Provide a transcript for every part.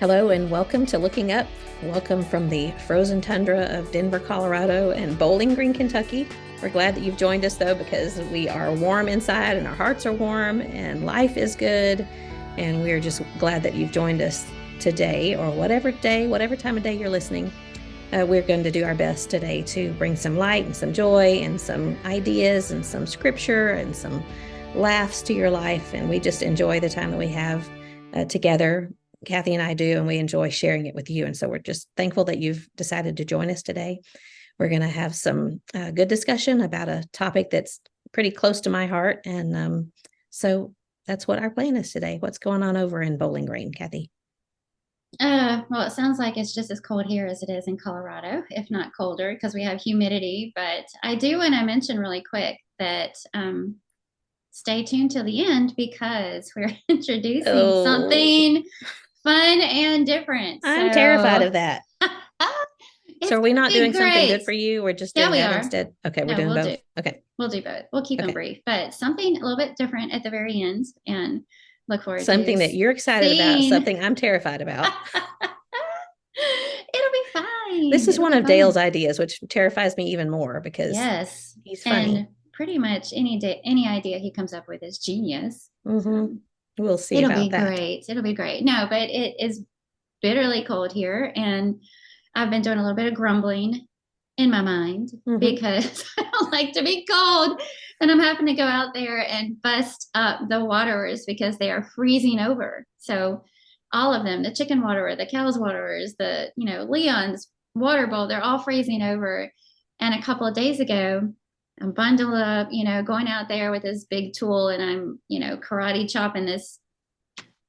Hello and welcome to Looking Up. Welcome from the frozen tundra of Denver, Colorado and Bowling Green, Kentucky. We're glad that you've joined us though, because we are warm inside and our hearts are warm and life is good. And we're just glad that you've joined us today, or whatever time of day you're listening. We're going to do our best today to bring some light and some joy and some ideas and some scripture and some laughs to your life. And we just enjoy the time that we have together. Kathy and I do, and we enjoy sharing it with you. And so we're just thankful that you've decided to join us today. We're going to have some good discussion about a topic that's pretty close to my heart. And so that's what our plan is today. What's going on over in Bowling Green, Kathy? Well, it sounds like it's just as cold here as it is in Colorado, if not colder, because we have humidity. But I do want to mention really quick that stay tuned till the end because we're introducing something fun and different. I'm terrified of that. So are we not doing something good for you? We're just doing that instead? Okay, we're doing both. Okay. We'll do both. We'll keep them brief, but something a little bit different at the very end, and look forward to something that you're excited about, something I'm terrified about. It'll be fine. This is one of Dale's ideas, which terrifies me even more because he's funny. And pretty much any idea he comes up with is genius. Mm-hmm. We'll see. It'll be great. It'll be great. No, but it is bitterly cold here, and I've been doing a little bit of grumbling in my mind because I don't like to be cold, and I'm having to go out there and bust up the waterers because they are freezing over. So all of them, the chicken waterer, the cow's waterers, the Leon's water bowl, they're all freezing over. And a couple of days ago, I'm bundled up, going out there with this big tool, and I'm, karate chopping this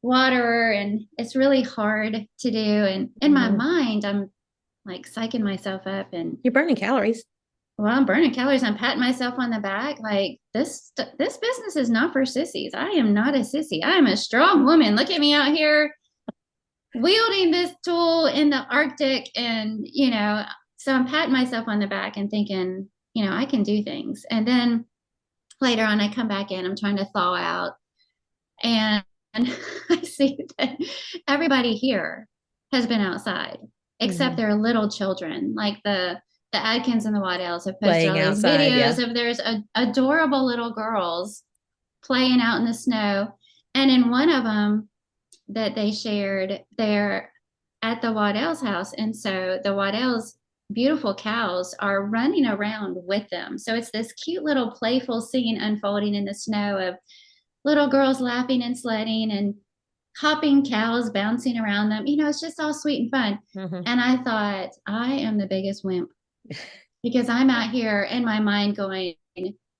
waterer, and it's really hard to do. And in my mind, I'm like psyching myself up, and you're burning calories. Well, I'm burning calories. I'm patting myself on the back. Like this business is not for sissies. I am not a sissy. I am a strong woman. Look at me out here wielding this tool in the Arctic. And, so I'm patting myself on the back and thinking, I can do things. And then later on, I come back in, I'm trying to thaw out. And I see that everybody here has been outside, except their little children, like the Adkins and the Waddells have posted all these videos of there's adorable little girls playing out in the snow. And in one of them that they shared, they're at the Waddell's house. And so the Waddell's beautiful cows are running around with them. So it's this cute little playful scene unfolding in the snow of little girls laughing and sledding and hopping cows bouncing around them. It's just all sweet and fun. And I thought, I am the biggest wimp because I'm out here in my mind going,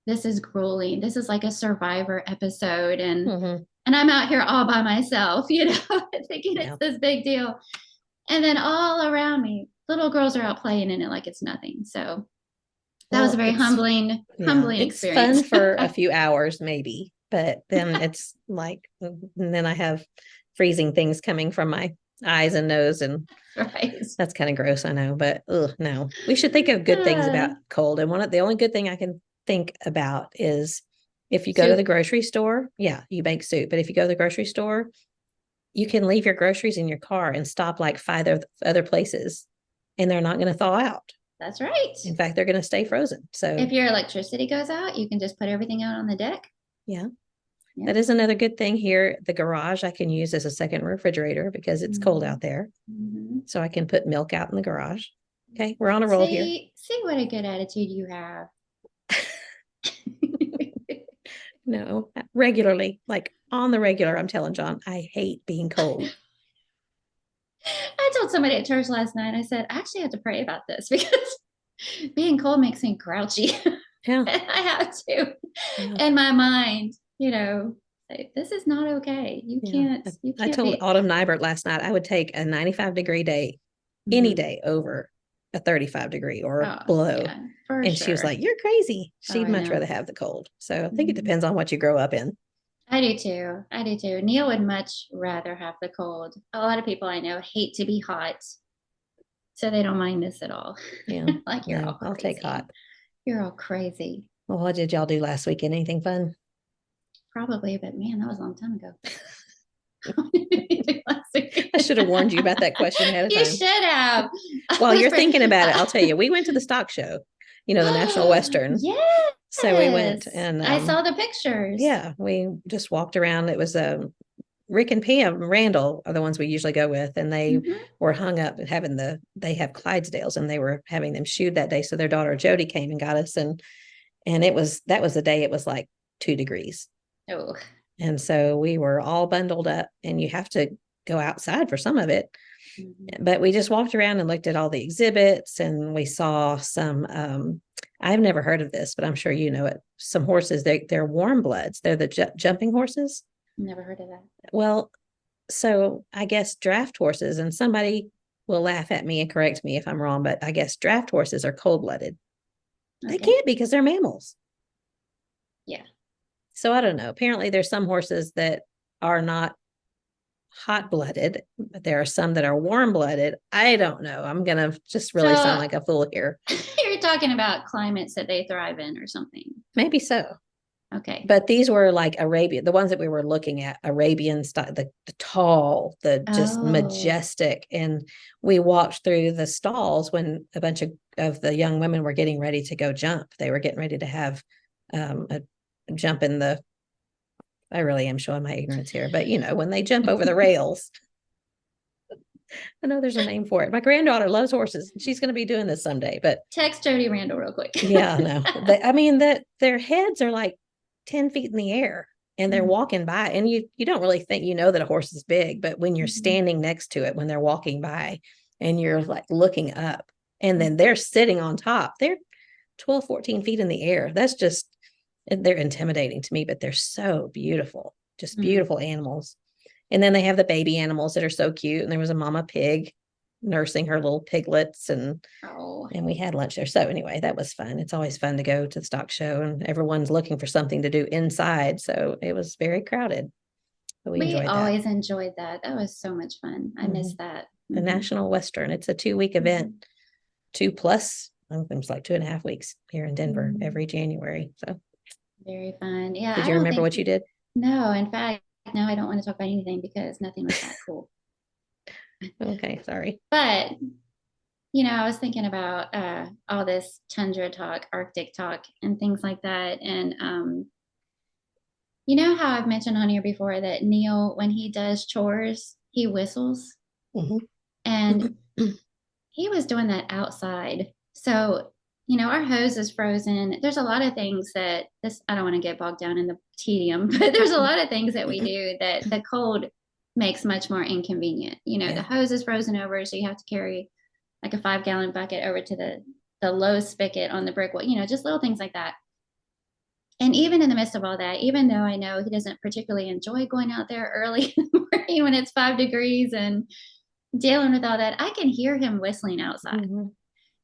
this is grueling. This is like a Survivor episode. And I'm out here all by myself, thinking it's this big deal. And then all around me, little girls are out playing in it like it's nothing. So that was a very humbling experience. It's fun for a few hours, maybe. But then it's like, and then I have freezing things coming from my eyes and nose, and that's kind of gross, I know. But no, we should think of good things about cold. And the only good thing I can think about is if you go to the grocery store, you make soup. But if you go to the grocery store, you can leave your groceries in your car and stop like 5 other places, and they're not going to thaw out. That's right. In fact, they're going to stay frozen. So if your electricity goes out, you can just put everything out on the deck. Yeah. That is another good thing here. The garage I can use as a second refrigerator because it's cold out there. So I can put milk out in the garage. Okay, we're on a roll here. See what a good attitude you have. No, regularly, like on the regular, I'm telling John, I hate being cold. I told somebody at church last night, I said, I actually have to pray about this because being cold makes me grouchy. Yeah. I have to, in my mind, say, this is not okay. You can't. I told Autumn Nybert last night I would take a 95-degree day any day over a 35-degree or below. Yeah, and she was like, you're crazy. She'd much rather have the cold. So I think it depends on what you grow up in. I do too. Neil would much rather have the cold. A lot of people I know hate to be hot, so they don't mind this at all. Yeah. Like I'll take hot. You're all crazy. Well, what did y'all do last weekend? Anything fun? Probably, but man, that was a long time ago. I should have warned you about that question ahead of You time. should have. While you're thinking about it, I'll tell you, we went to the stock show, the National Western. Yes. So we went and I saw the pictures. yeah, we just walked around. It was Rick and Pam Randall are the ones we usually go with, and they were hung up and they have Clydesdales, and they were having them shoed that day. So their daughter Jody came and got us, and that was the day it was like 2 degrees. Oh. And so we were all bundled up, and you have to go outside for some of it. But we just walked around and looked at all the exhibits, and we saw some I've never heard of this, but I'm sure you know it. Some horses, they're warm bloods. They're the jumping horses. Never heard of that. Well, so I guess draft horses, and somebody will laugh at me and correct me if I'm wrong, but I guess draft horses are cold-blooded. They can't because they're mammals. Yeah. So I don't know. Apparently there's some horses that are not hot-blooded, but there are some that are warm-blooded. I don't know. I'm going to just really sound like a fool here. You're talking about climates that they thrive in or something. Maybe so. Okay. But these were like Arabian, the ones that we were looking at, Arabian style, the tall, the just majestic. And we walked through the stalls when a bunch of the young women were getting ready to go jump. They were getting ready to have a jump in the, I really am showing my ignorance here, but when they jump over the rails. I know there's a name for it. My granddaughter loves horses. She's going to be doing this someday, but text Jody Randall real quick. Yeah, no. Their heads are like 10 feet in the air, and they're walking by, and you don't really think that a horse is big, but when you're standing next to it, when they're walking by and you're like looking up, and then they're sitting on top, they're 12, 14 feet in the air. That's just, they're intimidating to me, but they're so beautiful, just beautiful animals. And then they have the baby animals that are so cute. And there was a mama pig nursing her little piglets, and we had lunch there. So anyway, that was fun. It's always fun to go to the stock show, and everyone's looking for something to do inside. So it was very crowded. But we always enjoyed that. That was so much fun. I miss that. The National Western. It's a 2-week event, 2+, I think it's like 2.5 weeks here in Denver every January. So very fun. Yeah. Did you remember what you did? No, in fact, no, I don't want to talk about anything because nothing was that cool. Okay, sorry. But, I was thinking about all this tundra talk, Arctic talk, and things like that. And, how I've mentioned on here before that Neil, when he does chores, he whistles. And he was doing that outside. So, our hose is frozen. There's a lot of things I don't want to get bogged down in the tedium, but there's a lot of things that we do that the cold makes much more inconvenient. The hose is frozen over, so you have to carry like a 5-gallon bucket over to the low spigot on the brick wall, just little things like that. And even in the midst of all that, even though I know he doesn't particularly enjoy going out there early in the morning when it's 5 degrees and dealing with all that, I can hear him whistling outside.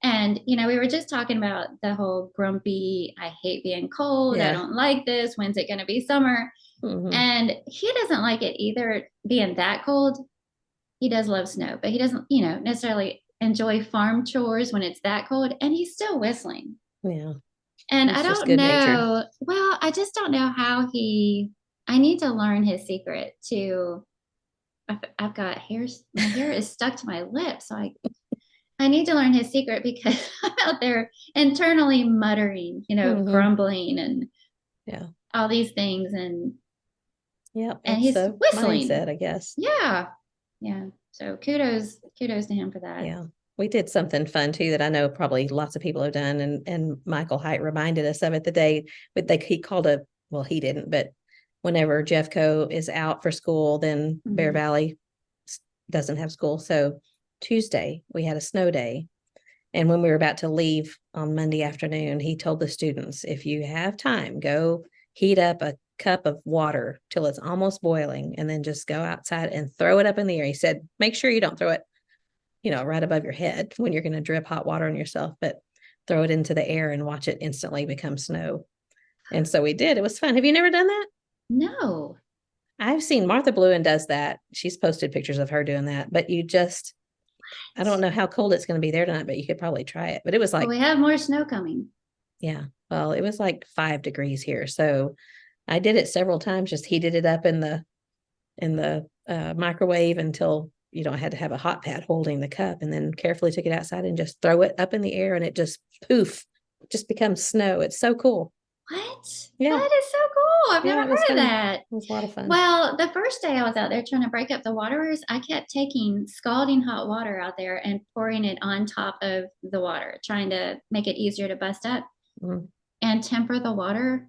And, we were just talking about the whole grumpy, I hate being cold. I don't like this. When's it going to be summer? And he doesn't like it either being that cold. He does love snow, but he doesn't, necessarily enjoy farm chores when it's that cold. And he's still whistling. Yeah. And I don't know. Well, I just don't know how I need to learn his secret to, I've got hairs. My hair is stuck to my lips. So I need to learn his secret because I'm out there internally muttering, grumbling and all these things. And and he's whistling. Mindset, I guess. Yeah. Yeah. So kudos to him for that. Yeah. We did something fun too that I know probably lots of people have done. And Michael Height reminded us of it the day, but he called he didn't, but whenever Jeffco is out for school, then Bear Valley doesn't have school. So Tuesday, we had a snow day. And when we were about to leave on Monday afternoon, he told the students, if you have time, go heat up a cup of water till it's almost boiling, and then just go outside and throw it up in the air. He said, make sure you don't throw it, right above your head when you're going to drip hot water on yourself, but throw it into the air and watch it instantly become snow. And so we did. It was fun. Have you never done that? No. I've seen Martha Bluen does that. She's posted pictures of her doing that, but I don't know how cold it's going to be there tonight, but you could probably try it. But it was like, we have more snow coming. Yeah. Well, it was like 5 degrees here. So I did it several times, just heated it up in the in the microwave until you know I had to have a hot pad holding the cup, and then carefully took it outside and just throw it up in the air, and it just poof, just becomes snow. It's so cool. What? Yeah, That is so cool. I've yeah, never it was heard of fun. that. It was a lot of fun. Well, the first day I was out there trying to break up the waterers, I kept taking scalding hot water out there and pouring it on top of the water, trying to make it easier to bust up Mhm. and temper the water,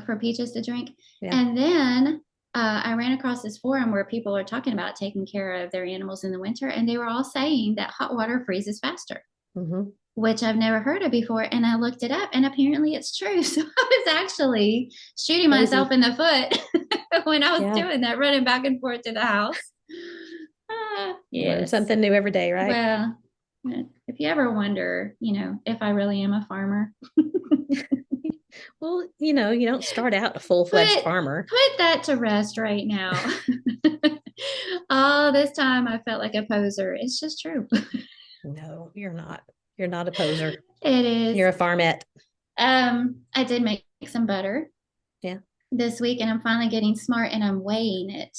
for Peaches to drink. Yeah. And then I ran across this forum where people are talking about taking care of their animals in the winter, and they were all saying that hot water freezes faster, Hmm. which I've never heard of before. And I looked it up, and apparently it's true. So I was actually shooting myself Crazy. in the foot when I was Yeah. doing that, running back and forth to the house. Learn Yes. something new every day, right? Well, if you ever wonder, if I really am a farmer, Well, you don't start out a full-fledged put farmer. put that to rest right now. All this time I felt like a poser. It's just true. No, you're not. You're not a poser. It is. You're a farmette. I did make some butter Yeah. this week, and I'm finally getting smart and I'm weighing it.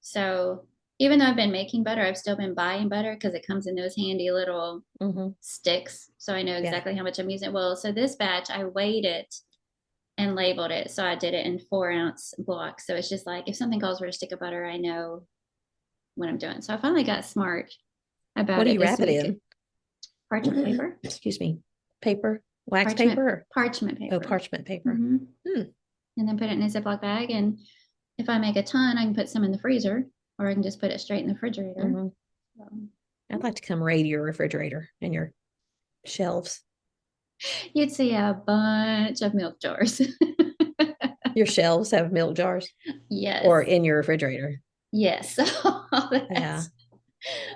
So even though I've been making butter, I've still been buying butter because it comes in those handy little Hmm. sticks. So I know Yeah. exactly how much I'm using. Well, so this batch I weighed it and labeled it. So I did it in 4-ounce blocks. So it's just like if something calls for a stick of butter, I know what I'm doing. So I finally got smart What about do it you this wrap it week. in? Parchment paper. Excuse me. Paper, wax Parchment paper? parchment paper. Oh, parchment paper. Mhm. Hmm. And then put it in a Ziploc bag. And if I make a ton, I can put some in the freezer, or I can just put it straight in the refrigerator. Mhm. So, I'd like to come raid your refrigerator and your shelves. you'd see a bunch of milk jars. Your shelves have milk jars Yes. or in your refrigerator. Yes. All that. Yeah.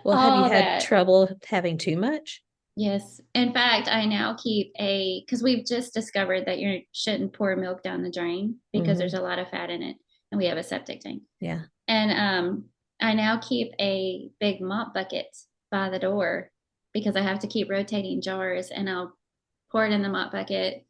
Well, have you All had that. trouble having too much? Yes. In fact, I now keep because we've just discovered that you shouldn't pour milk down the drain because there's Mhm. a lot of fat in it, and we have a septic tank. Yeah. And I now keep a big mop bucket by the door because I have to keep rotating jars, and I'll pour it in the mop bucket,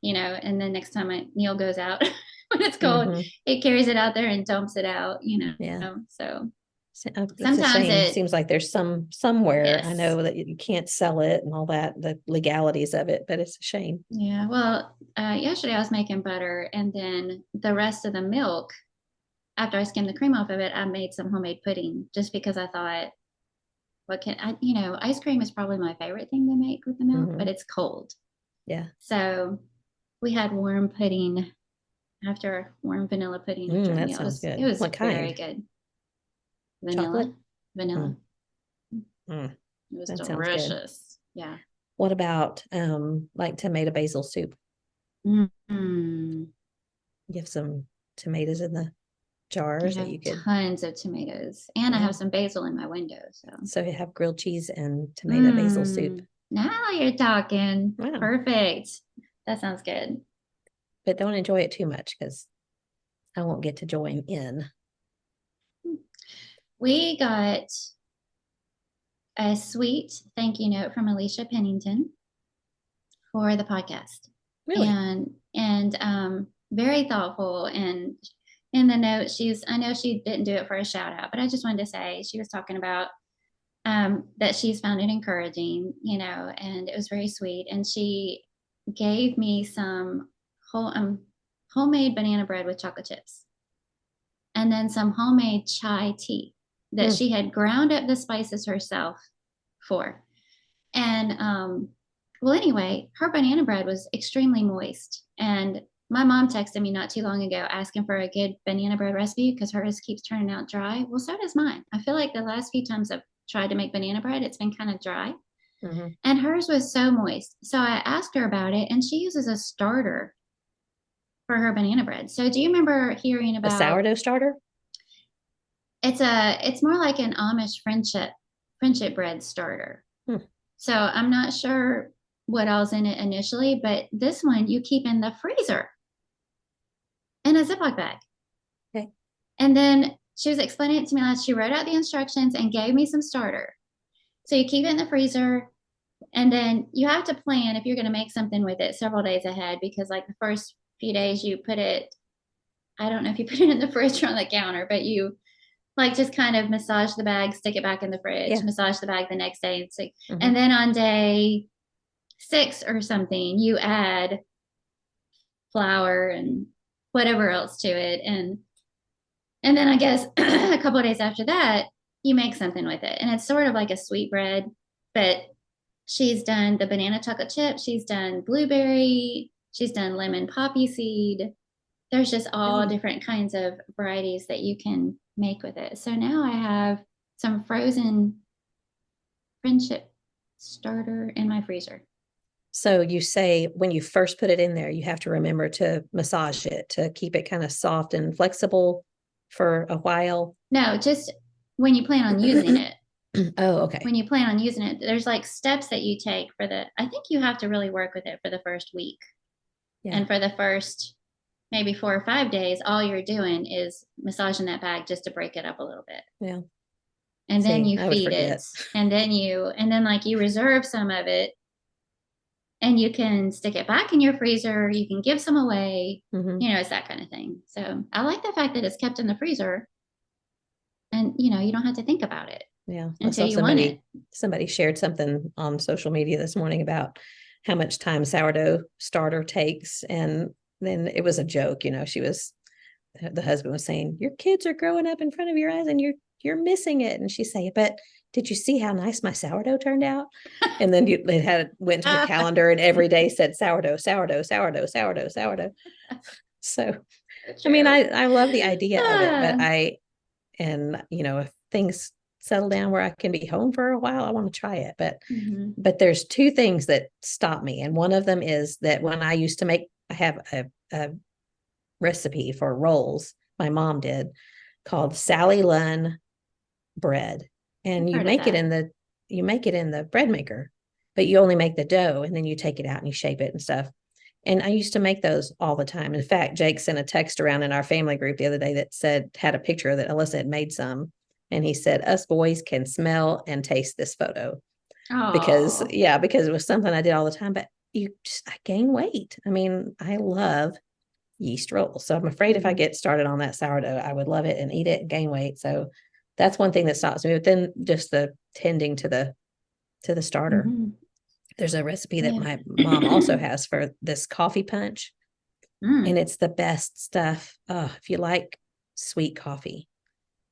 and then next time Neil goes out when it's cold, Mhm. it carries it out there and dumps it out. Yeah. So It's a sometimes shame. Seems like there's somewhere. I yes. know that you can't sell it and all that, the legalities of it, but it's a shame. Yeah. Well, yesterday I was making butter, and then the rest of the milk, after I skimmed the cream off of it, I made some homemade pudding just because I thought, what can I, ice cream is probably my favorite thing to make with the milk, but Mhm. it's cold. Yeah. So we had warm pudding after warm vanilla pudding after a That meal. sounds It good. was What very kind? good. Chocolate? Vanilla. Mm. It was That sounds good. delicious. Yeah. What about like tomato basil soup? Mm-hmm. You have some tomatoes in the I jars that have you could, tons of tomatoes, and I yeah. have some basil in my window. So you have grilled cheese and tomato basil soup. Now you're talking. Wow. Perfect. That sounds good. But don't enjoy it too much because I won't get to join in. We got a sweet thank you note from Alicia Pennington for the podcast. Really? And very thoughtful. And in the note, I know she didn't do it for a shout out, but I just wanted to say she was talking about that she's found it encouraging, and it was very sweet. And she gave me some homemade banana bread with chocolate chips, and then some homemade chai tea that Mm. she had ground up the spices herself for. And well, anyway, her banana bread was extremely moist. And my mom texted me not too long ago asking for a good banana bread recipe because hers keeps turning out dry. Well, so does mine. I feel like the last few times I've tried to make banana bread, it's been kind of dry. Mm-hmm. And hers was so moist. So I asked her about it, and she uses a starter for her banana bread. So do you remember hearing A about sourdough starter? it's more like an Amish friendship bread starter. Hmm. So I'm not sure what else in it initially, but this one you keep in the freezer in a Ziploc bag. Okay. And then she was explaining it to me last. She wrote out the instructions and gave me some starter. So you keep it in the freezer, and then you have to plan if you're going to make something with it several days ahead because, like, the first few days you put it I don't know if you put it in the fridge or on the counter, but you like just kind of massage the bag, stick it back in the fridge, Yeah. massage the bag the next day, and stick. Hmm. And then on day 6 or something, you add flour and whatever else to it, and then I guess a couple of days after that, you make something with it, and it's sort of like a sweet bread, but she's done the banana chocolate chip, she's done blueberry, she's done lemon poppy seed. There's just all different kinds of varieties that you can make with it. So now I have some frozen friendship starter in my freezer. So you say when you first put it in there, you have to remember to massage it to keep it kind of soft and flexible for a while. No, just when you plan on using it. Oh, okay. When you plan on using it, there's like steps that you take for I think you have to really work with it for the first week. Yeah. And for the first maybe 4 or 5 days, all you're doing is massaging that bag just to break it up a little bit. Yeah. And then See, you feed it. And then like you reserve some of it and you can stick it back in your freezer. You can give some away. Mhm. You know, it's that kind of thing. So I like the fact that it's kept in the freezer and, you know, you don't have to think about it. Yeah. Until you want it. Somebody shared something on social media this morning about how much time sourdough starter takes. And then it was a joke, you know, the husband was saying, your kids are growing up in front of your eyes and you're missing it. And she's saying, but did you see how nice my sourdough turned out? And then went to the calendar and every day said sourdough, sourdough, sourdough, sourdough, sourdough. So, I mean, I love the idea of it, but you know, if things settle down where I can be home for a while, I want to try it. But there's two things that stop me. And one of them is that when I used to I have a recipe for rolls my mom did called Sally Lunn bread. And you make it in the bread maker, but you only make the dough and then you take it out and you shape it and stuff. And I used to make those all the time. In fact, Jake sent a text around in our family group the other day that had a picture that Alyssa had made some. And he said, us boys can smell and taste this photo. Because it was something I did all the time, but I gain weight. I mean, I love yeast rolls. So I'm afraid if I get started on that sourdough, I would love it and eat it and gain weight. So that's one thing that stops me. But then just the tending to the starter. Mm-hmm. There's a recipe that my mom also has for this coffee punch. And it's the best stuff. If you like sweet coffee,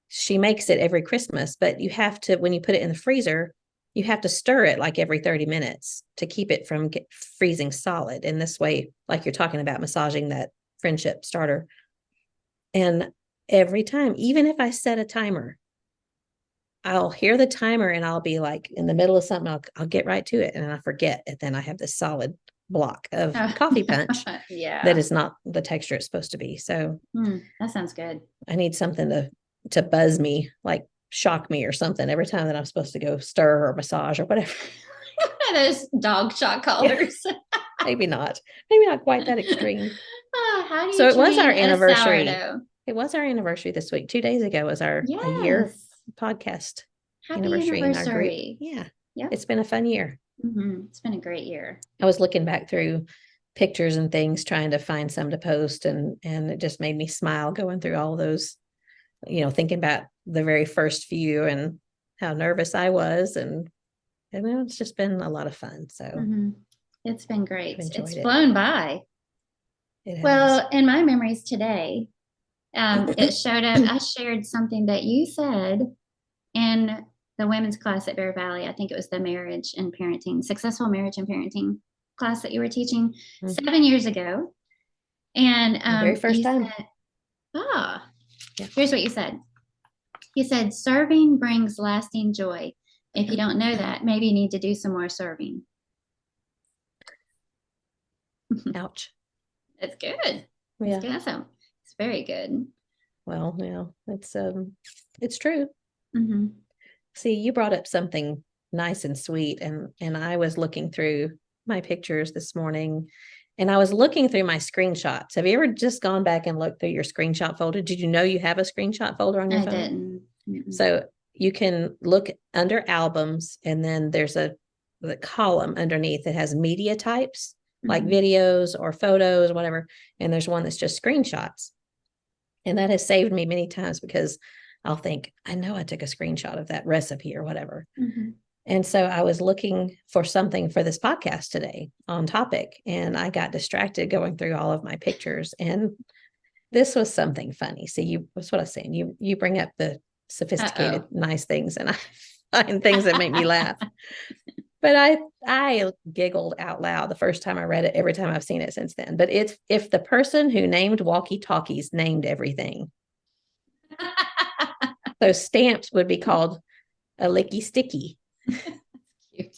she makes it every Christmas, but you have to, when you put it in the freezer, you have to stir it like every 30 minutes to keep it from freezing solid. And this way, like you're talking about massaging that friendship starter. And every time, even if I set a timer, I'll hear the timer and I'll be like in the middle of something, I'll get right to it and I forget. And then I have this solid block of coffee punch that is not the texture it's supposed to be. So that sounds good. I need something to buzz me, like shock me or something every time that I'm supposed to go stir or massage or whatever. Those dog shock collars. Yeah. Maybe not quite that extreme. How do you so it was our anniversary. It was our anniversary this week. 2 days ago was our a year podcast anniversary in our group. Yeah. It's been a fun year. It's been a great year. I was looking back through pictures and things, trying to find some to post, and it just made me smile going through all those, you know, thinking about the very first few and how nervous I was, and it's just been a lot of fun. So it's been great. It's flown by. Well, in my memories today, it showed up. I shared something that you said in the women's class at Bear Valley. I think it was the successful marriage and parenting class that you were teaching 7 years ago. And very first time. Here's what you said. You said, serving brings lasting joy. If you don't know that, maybe you need to do some more serving. Ouch. It's good. Yeah. It's awesome. It's very good. Well, yeah, it's true. See, you brought up something nice and sweet, and I was looking through my pictures this morning, and I was looking through my screenshots. Have you ever just gone back and looked through your screenshot folder? Did you know you have a screenshot folder on your phone? I didn't. So you can look under albums, and then there's the column underneath that has media types, like videos or photos, whatever. And there's one that's just screenshots. And that has saved me many times because I'll think, I know I took a screenshot of that recipe or whatever. Mm-hmm. And so I was looking for something for this podcast today on topic, and I got distracted going through all of my pictures. And this was something funny. See, that's what I was saying. You bring up the sophisticated, nice things, and I find things that make me laugh. But I giggled out loud the first time I read it, every time I've seen it since then. But it's if the person who named walkie-talkies named everything. So stamps would be called a licky sticky. Cute.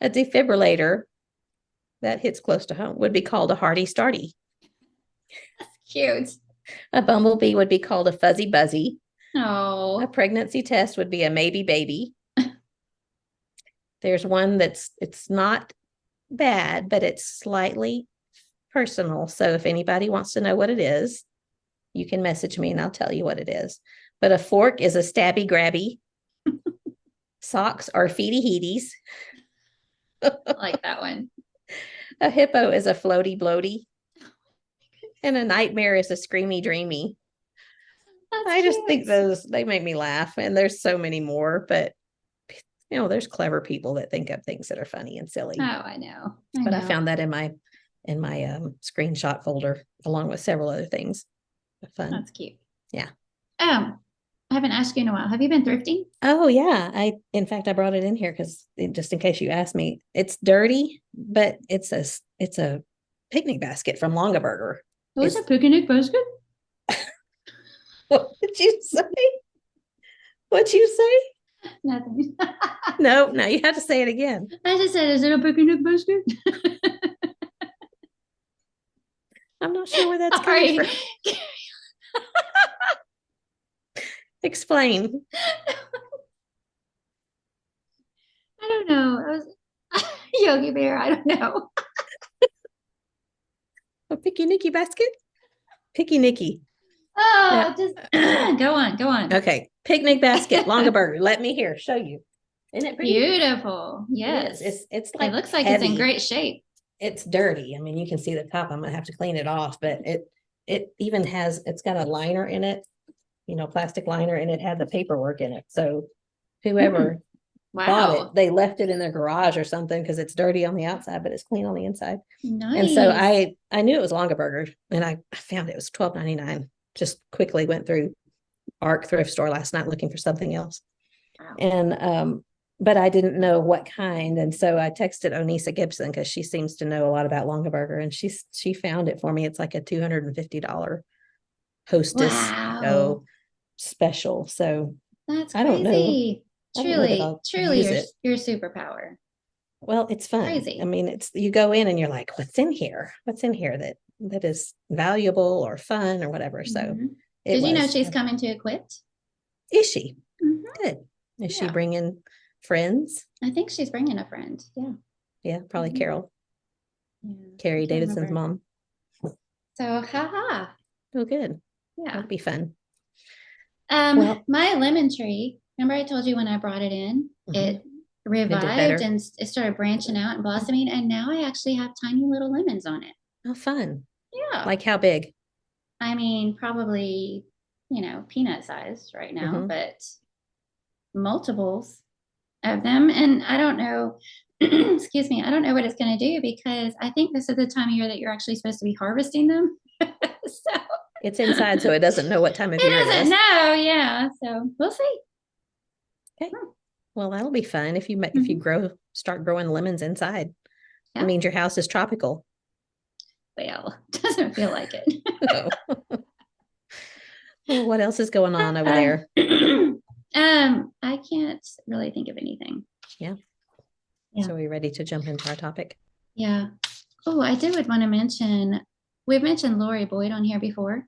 A defibrillator that hits close to home would be called a hearty starty. That's cute. A bumblebee would be called a fuzzy buzzy. Oh. A pregnancy test would be a maybe baby. There's one it's not bad, but it's slightly personal. So if anybody wants to know what it is, you can message me and I'll tell you what it is. But a fork is a stabby grabby. Socks are feety heaties. I like that one. A hippo is a floaty bloaty. And a nightmare is a screamy dreamy. That's I just cute. think they make me laugh. And there's so many more, but there's clever people that think of things that are funny and silly. Oh, I know. I found that in my screenshot folder along with several other things. Fun. That's cute. Yeah. I haven't asked you in a while. Have you been thrifting? Oh yeah. In fact I brought it in here because just in case you asked me. It's dirty, but it's a picnic basket from Longaberger. What's a picnic basket? What did you say? What'd you say? Nothing. No, you had to say it again. I just said, is it a picnic basket? I'm not sure where that's coming from. Explain. I don't know. I was Yogi Bear. I don't know. A picky Nicky basket? Picky Nicky. Oh, just go on. Okay. Picnic basket, Longaberger. Let me hear, show you. Isn't it pretty? Beautiful. Yes. It's like it looks like heavy. It's in great shape. It's dirty. I mean, you can see the top. I'm gonna have to clean it off, but it even has, it's got a liner in it, plastic liner, and it had the paperwork in it. So whoever bought it, they left it in their garage or something because it's dirty on the outside, but it's clean on the inside. Nice. And so I knew it was Longaberger, and I found it was $12.99. Just quickly went through ARC thrift store last night looking for something else. Wow. And but I didn't know what kind. And so I texted Onisa Gibson because she seems to know a lot about Longaberger, and she found it for me. It's like a $250 hostess special. So that's crazy. I don't know. Truly your superpower. Well, it's fun. Crazy. I mean, you go in and you're like, what's in here? What's in here that is valuable or fun or whatever. So did you know she's coming to Equipped? Is she? Mm-hmm. Good. Is she bringing friends? I think she's bringing a friend. Yeah. Yeah, probably Carol. Yeah. Carrie Davidson's mom. So, haha. Oh, good. Yeah. That'd be fun. My lemon tree, remember I told you when I brought it in, it revived and it started branching out and blossoming. And now I actually have tiny little lemons on it. Oh, fun. Yeah. Like how big? I mean, probably, peanut size right now, but multiples of them. And I don't know, excuse me, I don't know what it's going to do because I think this is the time of year that you're actually supposed to be harvesting them. So it's inside, so it doesn't know what time of year it is. It doesn't know, yeah. So we'll see. Okay. Well, that'll be fun if you start growing lemons inside. Yeah. It means your house is tropical. Well, doesn't feel like it. Well, what else is going on over there? I can't really think of anything. Yeah. So are we ready to jump into our topic? Yeah. Oh, I would want to mention, we've mentioned Lori Boyd on here before,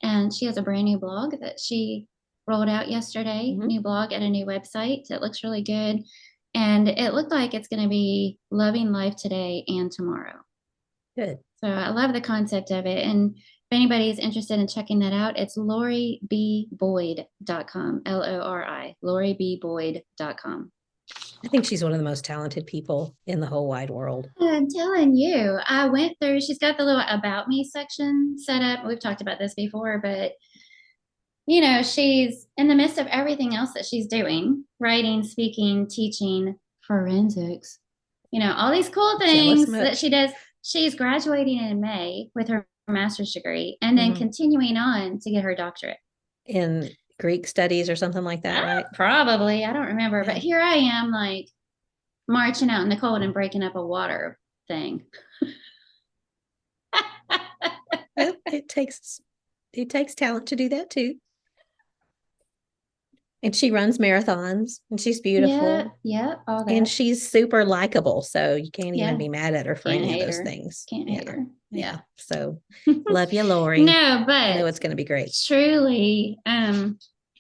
and she has a brand new blog that she rolled out yesterday. New blog at a new website. It looks really good. And it looked like it's going to be loving life today and tomorrow. Good. So I love the concept of it. And if anybody's interested in checking that out, it's LoriBBoyd.com. LORI, LoriBBoyd.com. I think she's one of the most talented people in the whole wide world. I'm telling you, I went through, she's got the little about me section set up. We've talked about this before, but she's in the midst of everything else that she's doing, writing, speaking, teaching, forensics, all these cool Jealous things that much. she does. She's graduating in May with her master's degree and then Mhm. continuing on to get her doctorate. In Greek studies or something like that, right? Probably, I don't remember, but Yeah. here I am, like marching out in the cold and breaking up a water thing. Well, it takes talent to do that too. And she runs marathons and she's Yeah, beautiful yeah, all and that. she's super likable. So you can't even Yeah, be mad at her for can't any of hate those her. things. Can't hate Yeah. her. Yeah. Yeah. So love you, Lori. No, I know but it's going to be great. truly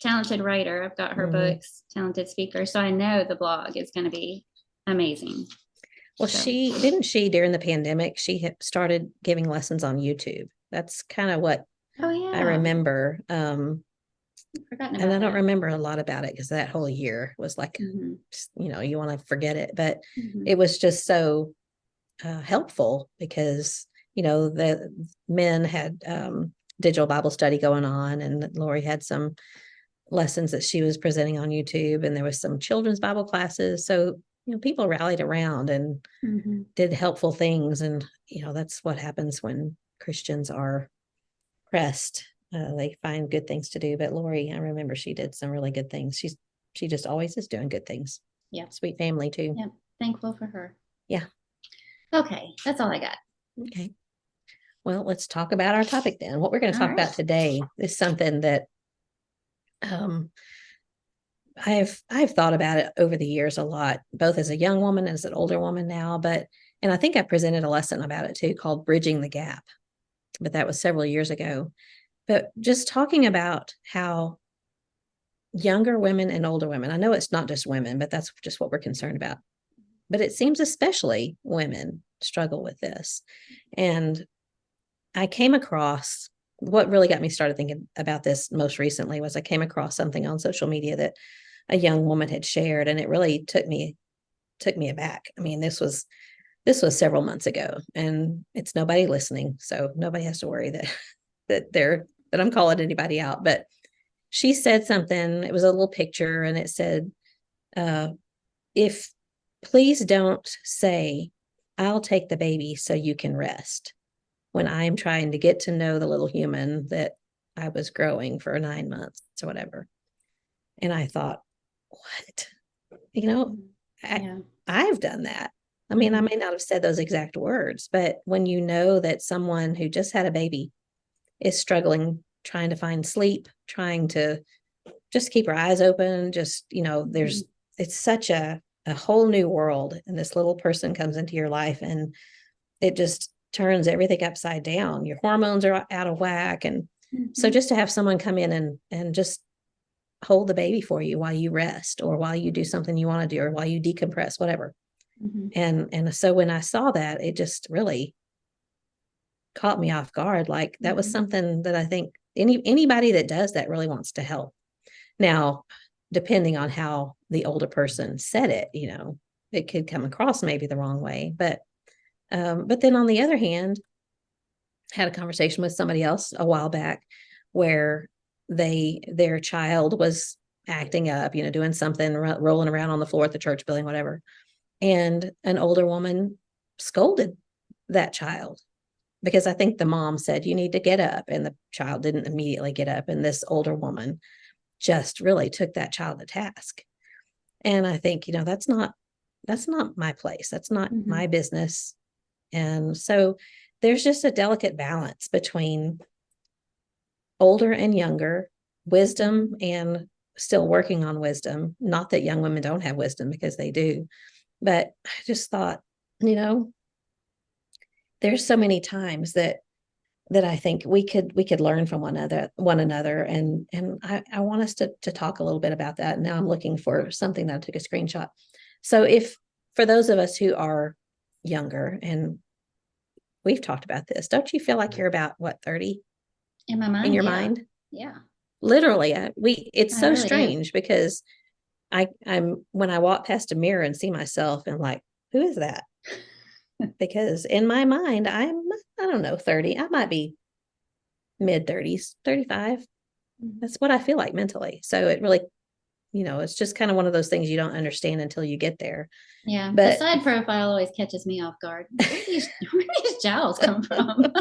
talented writer. I've got her Mhm. books, talented speaker. So I know the blog is going to be amazing. Well, So, she during the pandemic, she had started giving lessons on YouTube. That's kind of what oh I yeah, remember. I've forgotten And I about don't that. remember a lot about it because that whole year was like, Mm-hmm. you want to forget it. But Mm-hmm. it was just so helpful because, the men had digital Bible study going on, and Lori had some lessons that she was presenting on YouTube, and there was some children's Bible classes. So, people rallied around and Mm-hmm. did helpful things. And, that's what happens when Christians are pressed. They find good things to do. But Lori, I remember she did some really good things. She just always is doing good things. Yeah. Sweet family too. Yep. Thankful for her. Yeah. Okay, that's all I got. Okay. Well, let's talk about our topic then. What we're going to All talk right. about today is something that um, I've thought about it over the years a lot, both as a young woman and as an older woman now. And I think I presented a lesson about it too, called Bridging the Gap. But that was several years ago. But just talking about how younger women and older women, I know it's not just women, but that's just what we're concerned about. But it seems especially women struggle with this. And I came across what really got me started thinking about this most recently was I came across something on social media that a young woman had shared, and it really took me aback. I mean, this was several months ago, and it's nobody listening, so nobody has to worry that that I'm calling anybody out. But she said something. It was a little picture, and it said, "If please don't say, I'll take the baby so you can rest, when I'm trying to get to know the little human that I was growing for 9 months or whatever." And I thought, what? You know, Yeah. I've done that. I mean, I may not have said those exact words, but when you know that someone who just had a baby is struggling, trying to find sleep, trying to just keep her eyes open, just, it's such a whole new world. And this little person comes into your life and it just turns everything upside down. Your hormones are out of whack. And so just to have someone come in and just hold the baby for you while you rest or while you do something you want to do or while you decompress, whatever. And so when I saw that, it just really caught me off guard. Like that was something that I think anybody that does that really wants to help. Now, depending on how the older person said it, it could come across maybe the wrong way. But then on the other hand, had a conversation with somebody else a while back where their child was acting up, doing something, rolling around on the floor at the church building, whatever. And an older woman scolded that child because I think the mom said, you need to get up. And the child didn't immediately get up. And this older woman just really took that child to task. And I think, that's not my place. That's not my business. And so there's just a delicate balance between older and younger, wisdom and still working on wisdom. Not that young women don't have wisdom, because they do. But I just thought, there's so many times that I think we could learn from one another. And I want us to talk a little bit about that. Now I'm looking for something that I took a screenshot. So if for those of us who are younger, and we've talked about this, don't you feel like you're about what, 30 in my mind? in your Yeah. mind? Yeah. Literally, it's I so really do. strange because I'm when I walk past a mirror and see myself and like, who is that? Because in my mind, I don't know, 30. I might be mid 30s, 35. That's what I feel like mentally. So it really, it's just kind of one of those things you don't understand until you get there. Yeah, the But side profile always catches me off guard. Where these jowls come from?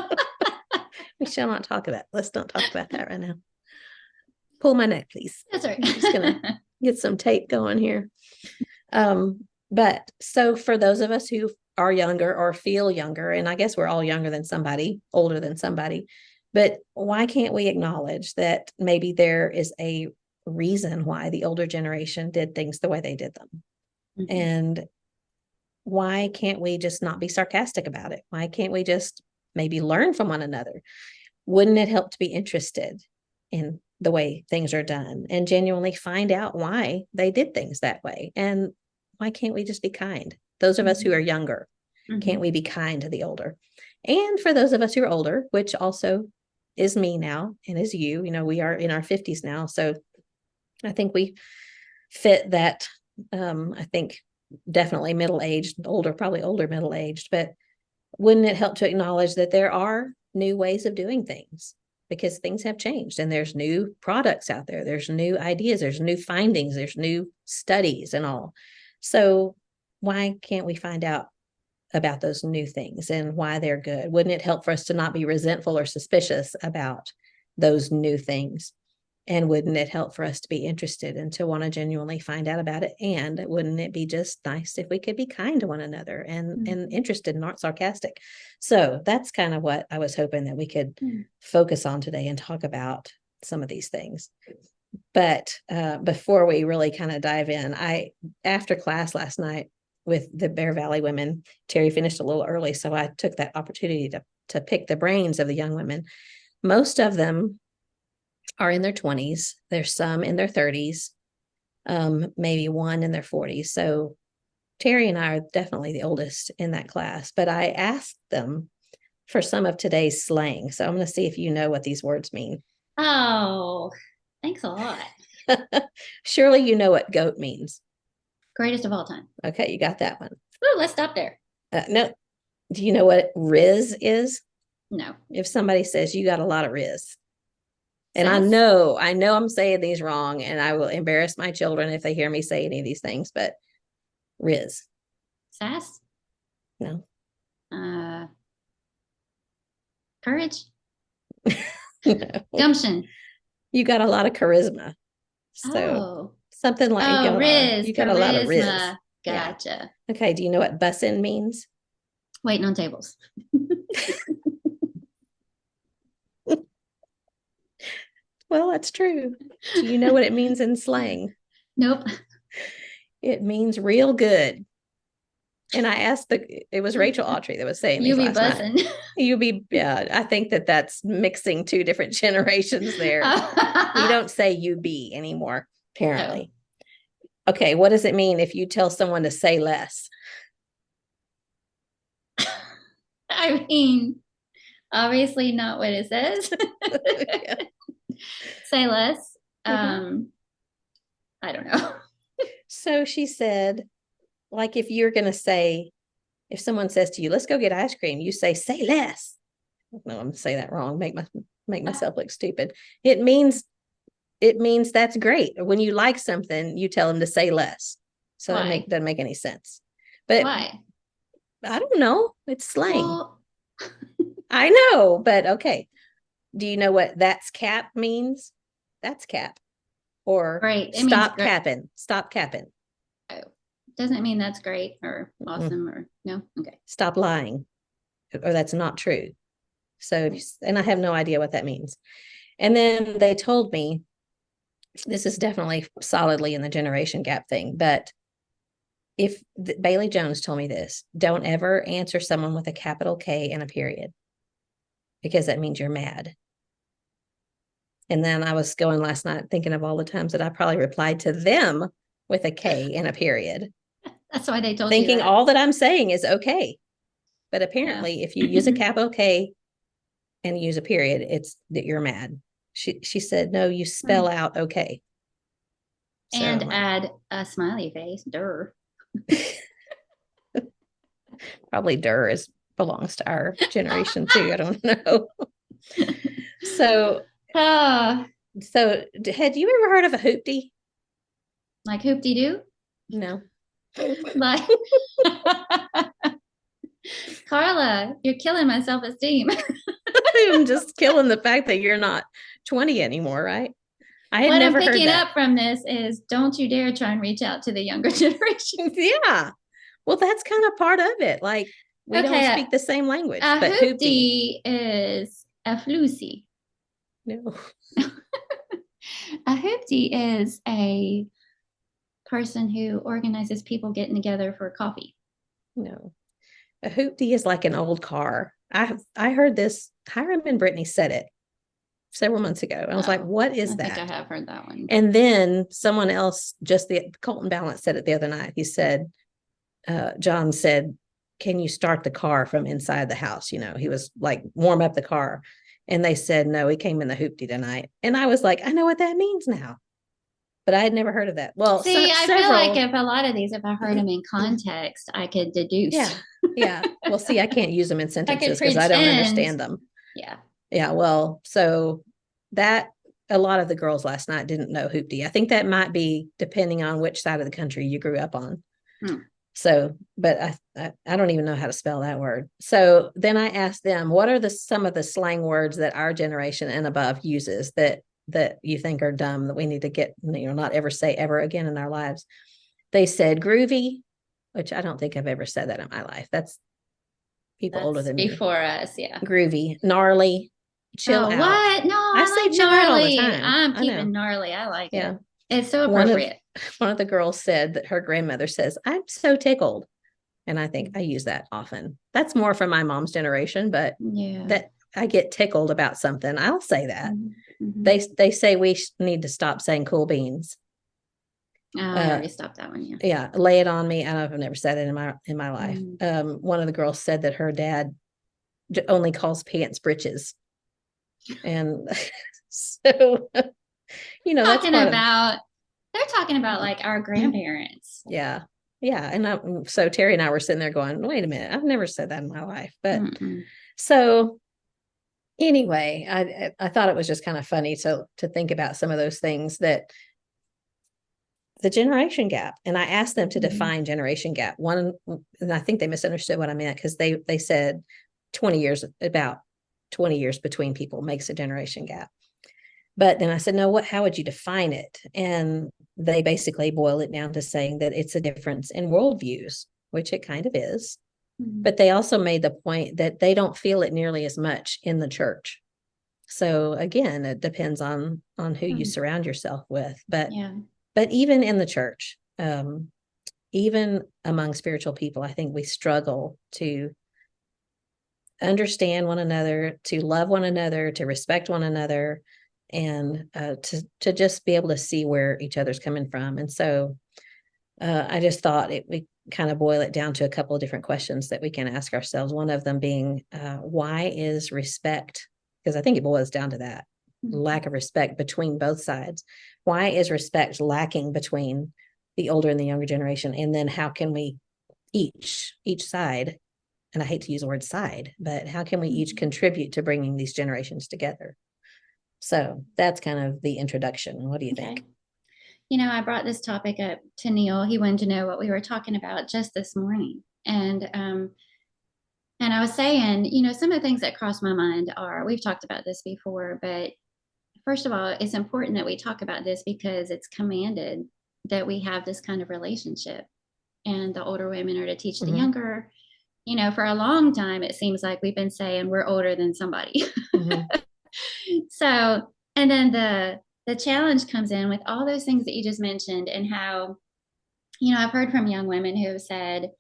we shall not talk about. Let's not talk about that right now. Pull my neck, please. That's right. I'm just gonna get some tape going here. But so for those of us who are younger or feel younger, and I guess we're all younger than somebody, older than somebody, but why can't we acknowledge that maybe there is a reason why the older generation did things the way they did them? Mm-hmm. And why can't we just not be sarcastic about it? Why can't we just maybe learn from one another? Wouldn't it help to be interested in the way things are done and genuinely find out why they did things that way? And why can't we just be kind? Those of us who are younger, can't we be kind to the older? And for those of us who are older, which also is me now and is you, we are in our 50s now. So I think we fit that. I think definitely middle-aged, older, probably older middle-aged, but wouldn't it help to acknowledge that there are new ways of doing things because things have changed and there's new products out there. There's new ideas, there's new findings, there's new studies and all. So why can't we find out about those new things and why they're good? Wouldn't it help for us to not be resentful or suspicious about those new things? And wouldn't it help for us to be interested and to want to genuinely find out about it? And wouldn't it be just nice if we could be kind to one another and interested and not sarcastic? So that's kind of what I was hoping that we could focus on today and talk about some of these things. But before we really kind of dive in, after class last night with the Bear Valley women, Terry finished a little early, so I took that opportunity to pick the brains of the young women. Most of them are in their 20s. There's some in their 30s, maybe one in their 40s. So Terry and I are definitely the oldest in that class, but I asked them for some of today's slang. So I'm going to see if you know what these words mean. Oh, thanks a lot. Surely you know what goat means. Greatest of all time. Okay, you got that one. Ooh, let's stop there. No. Do you know what Riz is? No. If somebody says you got a lot of Riz. And I know I'm saying these wrong, and I will embarrass my children if they hear me say any of these things, but Riz. Sass? No. Courage? No. Gumption? You got a lot of charisma. So something like Riz. You got a lot of Riz. Gotcha. Yeah. Okay, do you know what bussin' means? Waiting on tables. Well, that's true. Do you know what it means in slang? Nope. It means real good. And I asked it was Rachel Autry that was saying you be buzzing. I think that's mixing two different generations there. We don't say you be anymore, apparently. No. Okay, what does it mean if you tell someone to say less? I mean, obviously not what it says. Yeah. Say less. I don't know. So she said, like if you're going to say, if someone says to you, let's go get ice cream, you say less. No, I'm going to say that wrong. Make myself look stupid. It means that's great. When you like something, you tell them to say less. So that doesn't make any sense. But why? I don't know. It's slang. Well, I know, but okay. Do you know what that's cap means? That's cap. Or stop capping. Stop capping. Oh. Doesn't mean that's great or awesome or no. Okay. Stop lying. Or that's not true. So, and I have no idea what that means. And then they told me, this is definitely solidly in the generation gap thing, but Bailey Jones told me this, don't ever answer someone with a capital K and a period, because that means you're mad. And then I was going last night thinking of all the times that I probably replied to them with a K and a period. That's why they told thinking you that. All that I'm saying is okay. But apparently, if you use a capital K and use a period, it's that you're mad. She said, no, you spell out okay. And So add a smiley face. Durr. probably Durr is belongs to our generation too. I don't know. So Oh, had you ever heard of a hoopty? like hoop de doo. No. Like Carla, you're killing my self esteem. I'm just killing the fact that you're not 20 anymore, right? I had What I'm never heard picking that. up from this is don't you dare try and reach out to the younger generation. Yeah. Well, that's kind of part of it. Like we don't Okay, speak the same language, a but hoopty. hoopty is a floozy. No. A hoopty is a person who organizes people getting together for coffee. No. A hoopty is like an old car. I heard this. Hiram and Brittany said it several months ago. And I was like, what is I that? think I have heard that one. And then someone else, just the Colton Balance said it the other night. He said, John said, can you start the car from inside the house? You know, he was like, warm up the car. And they said, no, he came in the hoopty tonight. And I was like, I know what that means now. But I had never heard of that. Well, see, I feel like if a lot of these, if I heard them in context, I could deduce. Yeah. Yeah. Well, see, I can't use them in sentences because I don't pretend. understand them. Yeah. Yeah. Well, so that a lot of the girls last night didn't know hoopty. I think that might be depending on which side of the country you grew up on. So, but I don't even know how to spell that word. So then I asked them, what are some of the slang words that our generation and above uses that you think are dumb that we need to get, not ever say ever again in our lives? They said groovy, which I don't think I've ever said that in my life. That's people older than me. Before us, yeah. Groovy, gnarly, chill out. What? No, I say like chill gnarly. out all the time. I'm keeping gnarly. I like it. It's so appropriate. One of the girls said that her grandmother says, I'm so tickled. And I think I use that often. That's more from my mom's generation, but that I get tickled about something, I'll say that. Mm-hmm. They say we need to stop saying cool beans. I already stopped that one. Yeah. Lay it on me. I don't know if I've never said it in my life. One of the girls said that her dad only calls pants britches. And so, they're talking about like our grandparents. Yeah. Yeah. And so Terry and I were sitting there going, wait a minute, I've never said that in my life. But so anyway, I thought it was just kind of funny to think about some of those things that the generation gap. And I asked them to define generation gap. One, and I think they misunderstood what I meant because they said about 20 years between people makes a generation gap. But then I said, no, how would you define it? And they basically boil it down to saying that it's a difference in worldviews, which it kind of is. Mm-hmm. But they also made the point that they don't feel it nearly as much in the church. So again, it depends on who you surround yourself with. But even in the church, even among spiritual people, I think we struggle to understand one another, to love one another, to respect one another, and to just be able to see where each other's coming from. And so I just thought we kind of boil it down to a couple of different questions that we can ask ourselves. One of them being, why is respect? Because I think it boils down to that lack of respect between both sides. Why is respect lacking between the older and the younger generation? And then how can we each side, and I hate to use the word side, but how can we each contribute to bringing these generations together? So that's kind of the introduction. What do you think? I brought this topic up to Neil. He wanted to know what we were talking about just this morning. And I was saying, some of the things that cross my mind are, we've talked about this before, but first of all, it's important that we talk about this because it's commanded that we have this kind of relationship. And the older women are to teach the younger. For a long time, it seems like we've been saying we're older than somebody. So, and then the challenge comes in with all those things that you just mentioned and how, I've heard from young women who have said,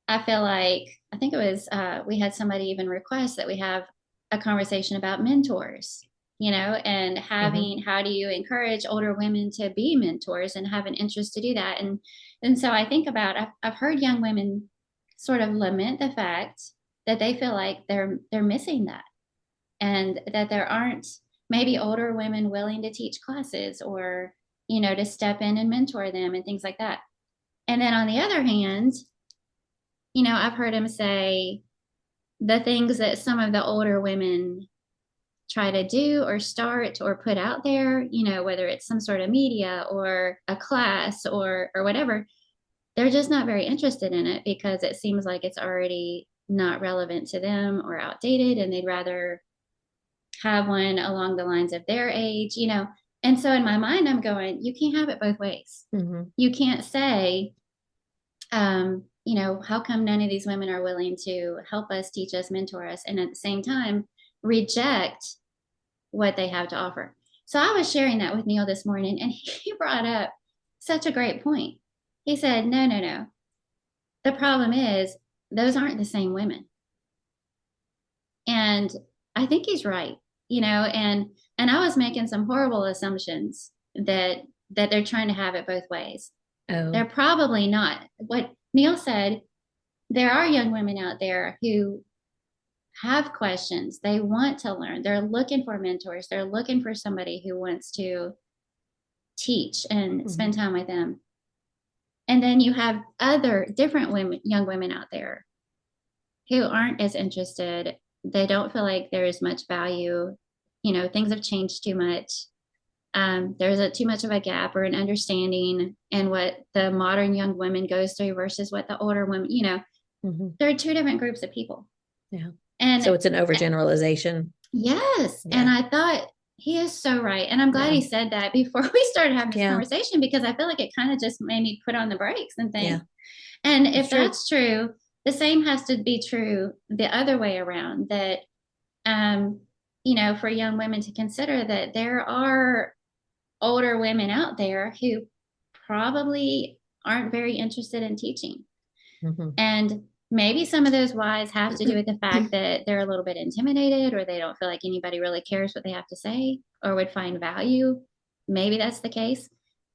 I feel like, I think it was, we had somebody even request that we have a conversation about mentors, and having, how do you encourage older women to be mentors and have an interest to do that? And so I think about, I've heard young women sort of lament the fact that they feel like they're missing that. And that there aren't maybe older women willing to teach classes or to step in and mentor them and things like that. And then on the other hand, I've heard him say the things that some of the older women try to do or start or put out there, whether it's some sort of media or a class or whatever, they're just not very interested in it because it seems like it's already not relevant to them or outdated, and they'd rather have one along the lines of their age. And so in my mind, I'm going, you can't have it both ways. Mm-hmm. You can't say, how come none of these women are willing to help us, teach us, mentor us, and at the same time reject what they have to offer. So I was sharing that with Neil this morning, and he brought up such a great point. He said, no. The problem is those aren't the same women. And I think he's right, and I was making some horrible assumptions that they're trying to have it both ways. Oh. They're probably not. What Neil said, there are young women out there who have questions. They want to learn. They're looking for mentors. They're looking for somebody who wants to teach and spend time with them. And then you have other different young women out there who aren't as interested. They don't feel like there is much value. Things have changed too much. There's too much of a gap or an understanding in what the modern young women goes through versus what the older women, there are two different groups of people. Yeah. And so it's an overgeneralization. Yes. Yeah. And I thought he is so right. And I'm glad he said that before we started having this conversation, because I feel like it kind of just made me put on the brakes and think, and if that's true, the same has to be true the other way around, that, for young women to consider that there are older women out there who probably aren't very interested in teaching. And maybe some of those whys have to do with the fact that they're a little bit intimidated, or they don't feel like anybody really cares what they have to say or would find value. Maybe that's the case.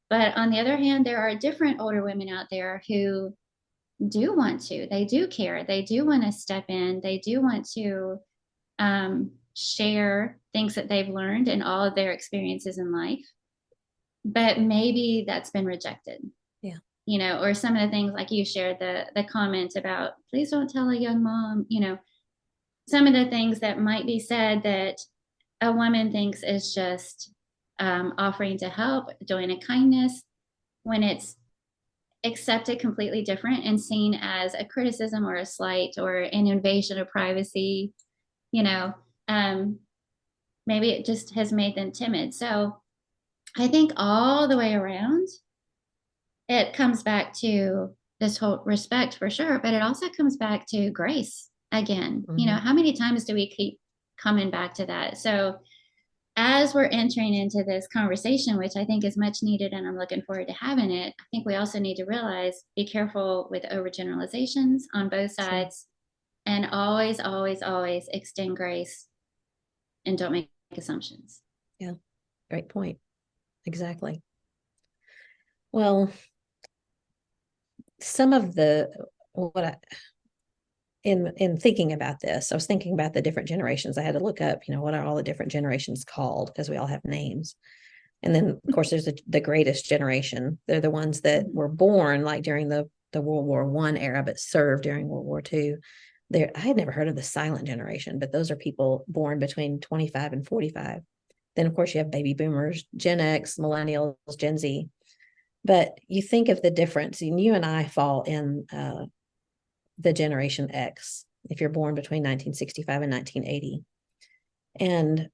But on the other hand, there are different older women out there who do want to. They do care. They do want to step in. They do want to share things that they've learned and all of their experiences in life. But maybe that's been rejected. Yeah. Or some of the things like you shared, the comment about, please don't tell a young mom, some of the things that might be said that a woman thinks is just offering to help, doing a kindness, when it's accepted completely different and seen as a criticism or a slight or an invasion of privacy, maybe it just has made them timid. So I think all the way around, it comes back to this whole respect for sure, but it also comes back to grace again. How many times do we keep coming back to that? So as we're entering into this conversation, which I think is much needed and I'm looking forward to having it, I think we also need to realize, be careful with overgeneralizations on both sides, and always, always, always extend grace and don't make assumptions. Yeah, great point. Exactly. Well, some of in thinking about this, I was thinking about the different generations. I had to look up, what are all the different generations called, because we all have names. And then, of course, there's the greatest generation. They're the ones that were born like during the World War I era, but served during World War II. I had never heard of the silent generation, but those are people born between 25 and 45. Then, of course, you have baby boomers, Gen X, millennials, Gen Z. But you think of the difference, and you and I fall in the Generation X, if you're born between 1965 and 1980. And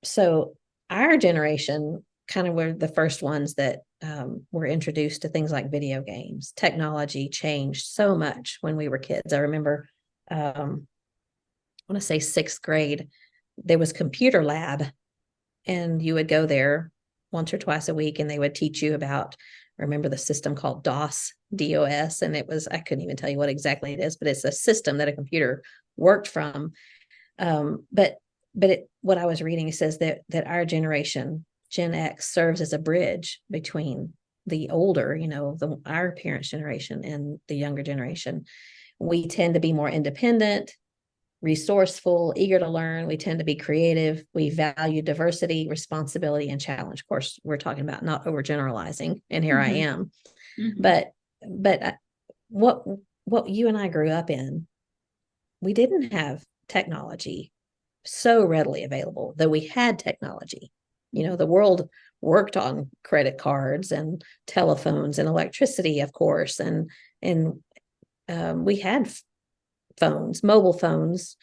so our generation kind of were the first ones that were introduced to things like video games. Technology changed so much when we were kids. I remember, I want to say 6th grade, there was computer lab, and you would go there once or twice a week, and they would teach you about, remember the system called DOS, DOS, and it was, I couldn't even tell you what exactly it is, but it's a system that a computer worked from. But what I was reading says that our generation, Gen X, serves as a bridge between the older, our parents' generation and the younger generation. We tend to be more independent. resourceful, eager to learn. We tend to be creative. We value diversity, responsibility, and challenge. Of course, we're talking about not overgeneralizing, and here I am. But what you and I grew up in, we didn't have technology so readily available, though we had technology. The world worked on credit cards and telephones and electricity, of course, and we had phones, mobile phones.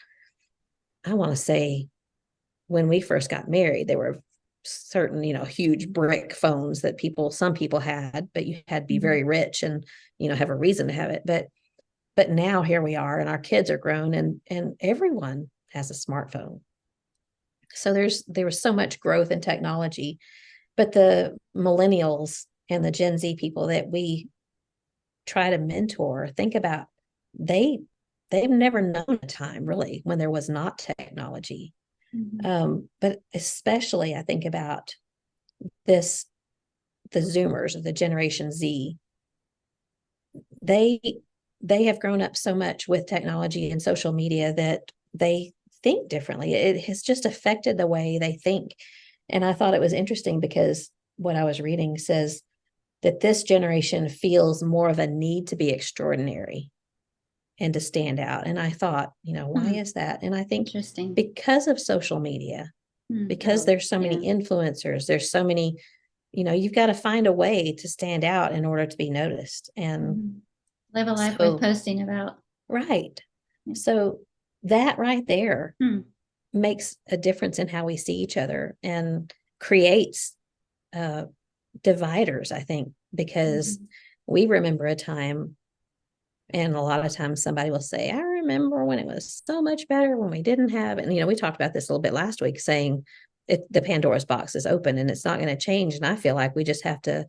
I want to say when we first got married, there were certain, huge brick phones that some people had, but you had to be very rich and, have a reason to have it. But now here we are, and our kids are grown, and everyone has a smartphone. So there was so much growth in technology, but the millennials and the Gen Z people that we try to mentor, think about, they've never known a time really when there was not technology. But especially I think about the Zoomers, or the Generation Z. They have grown up so much with technology and social media that they think differently. It has just affected the way they think. And I thought it was interesting because what I was reading says that this generation feels more of a need to be extraordinary and to stand out. And I thought, why is that? And I think because of social media, because there's so many influencers, there's so many, you've got to find a way to stand out in order to be noticed and live a life worth posting about. Right. So that right there makes a difference in how we see each other and creates dividers, I think, because we remember a time, and a lot of times somebody will say, I remember when it was so much better when we didn't have it. And, we talked about this a little bit last week, saying the Pandora's box is open and it's not going to change. And I feel like we just have to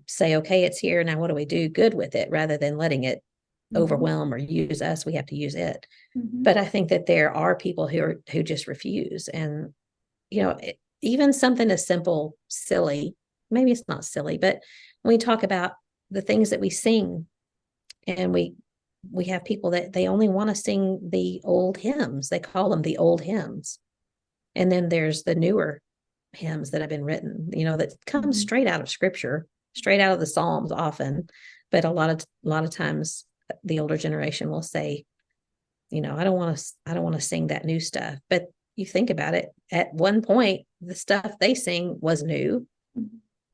say, okay, it's here. Now, what do we do good with it rather than letting it overwhelm or use us? We have to use it. But I think that there are people who just refuse. And, even something as simple, silly, maybe it's not silly, but when we talk about the things that we sing, and we have people that they only want to sing the old hymns. They call them the old hymns. And then there's the newer hymns that have been written, that come straight out of scripture, straight out of the Psalms often. But a lot of times the older generation will say, I don't want to sing that new stuff. But you think about it, at one point, the stuff they sing was new.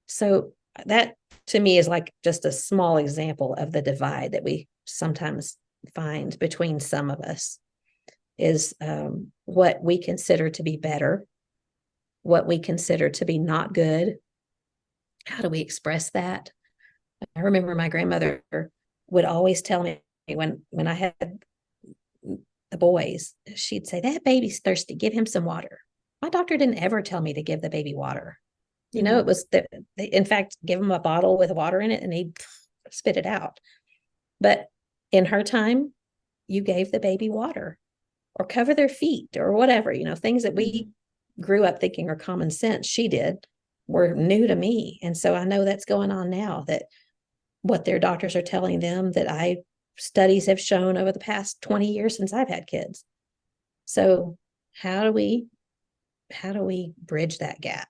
So that to me is like just a small example of the divide that we sometimes find between some of us, is what we consider to be better, what we consider to be not good. How do we express that? I remember my grandmother would always tell me when I had the boys, she'd say, that baby's thirsty, give him some water. My doctor didn't ever tell me to give the baby water. It was in fact, give him a bottle with water in it and he'd spit it out. But in her time, you gave the baby water or cover their feet or whatever, things that we grew up thinking are common sense. She did, were new to me. And so I know that's going on now, that what their doctors are telling them, that studies have shown over the past 20 years since I've had kids. So how do we bridge that gap?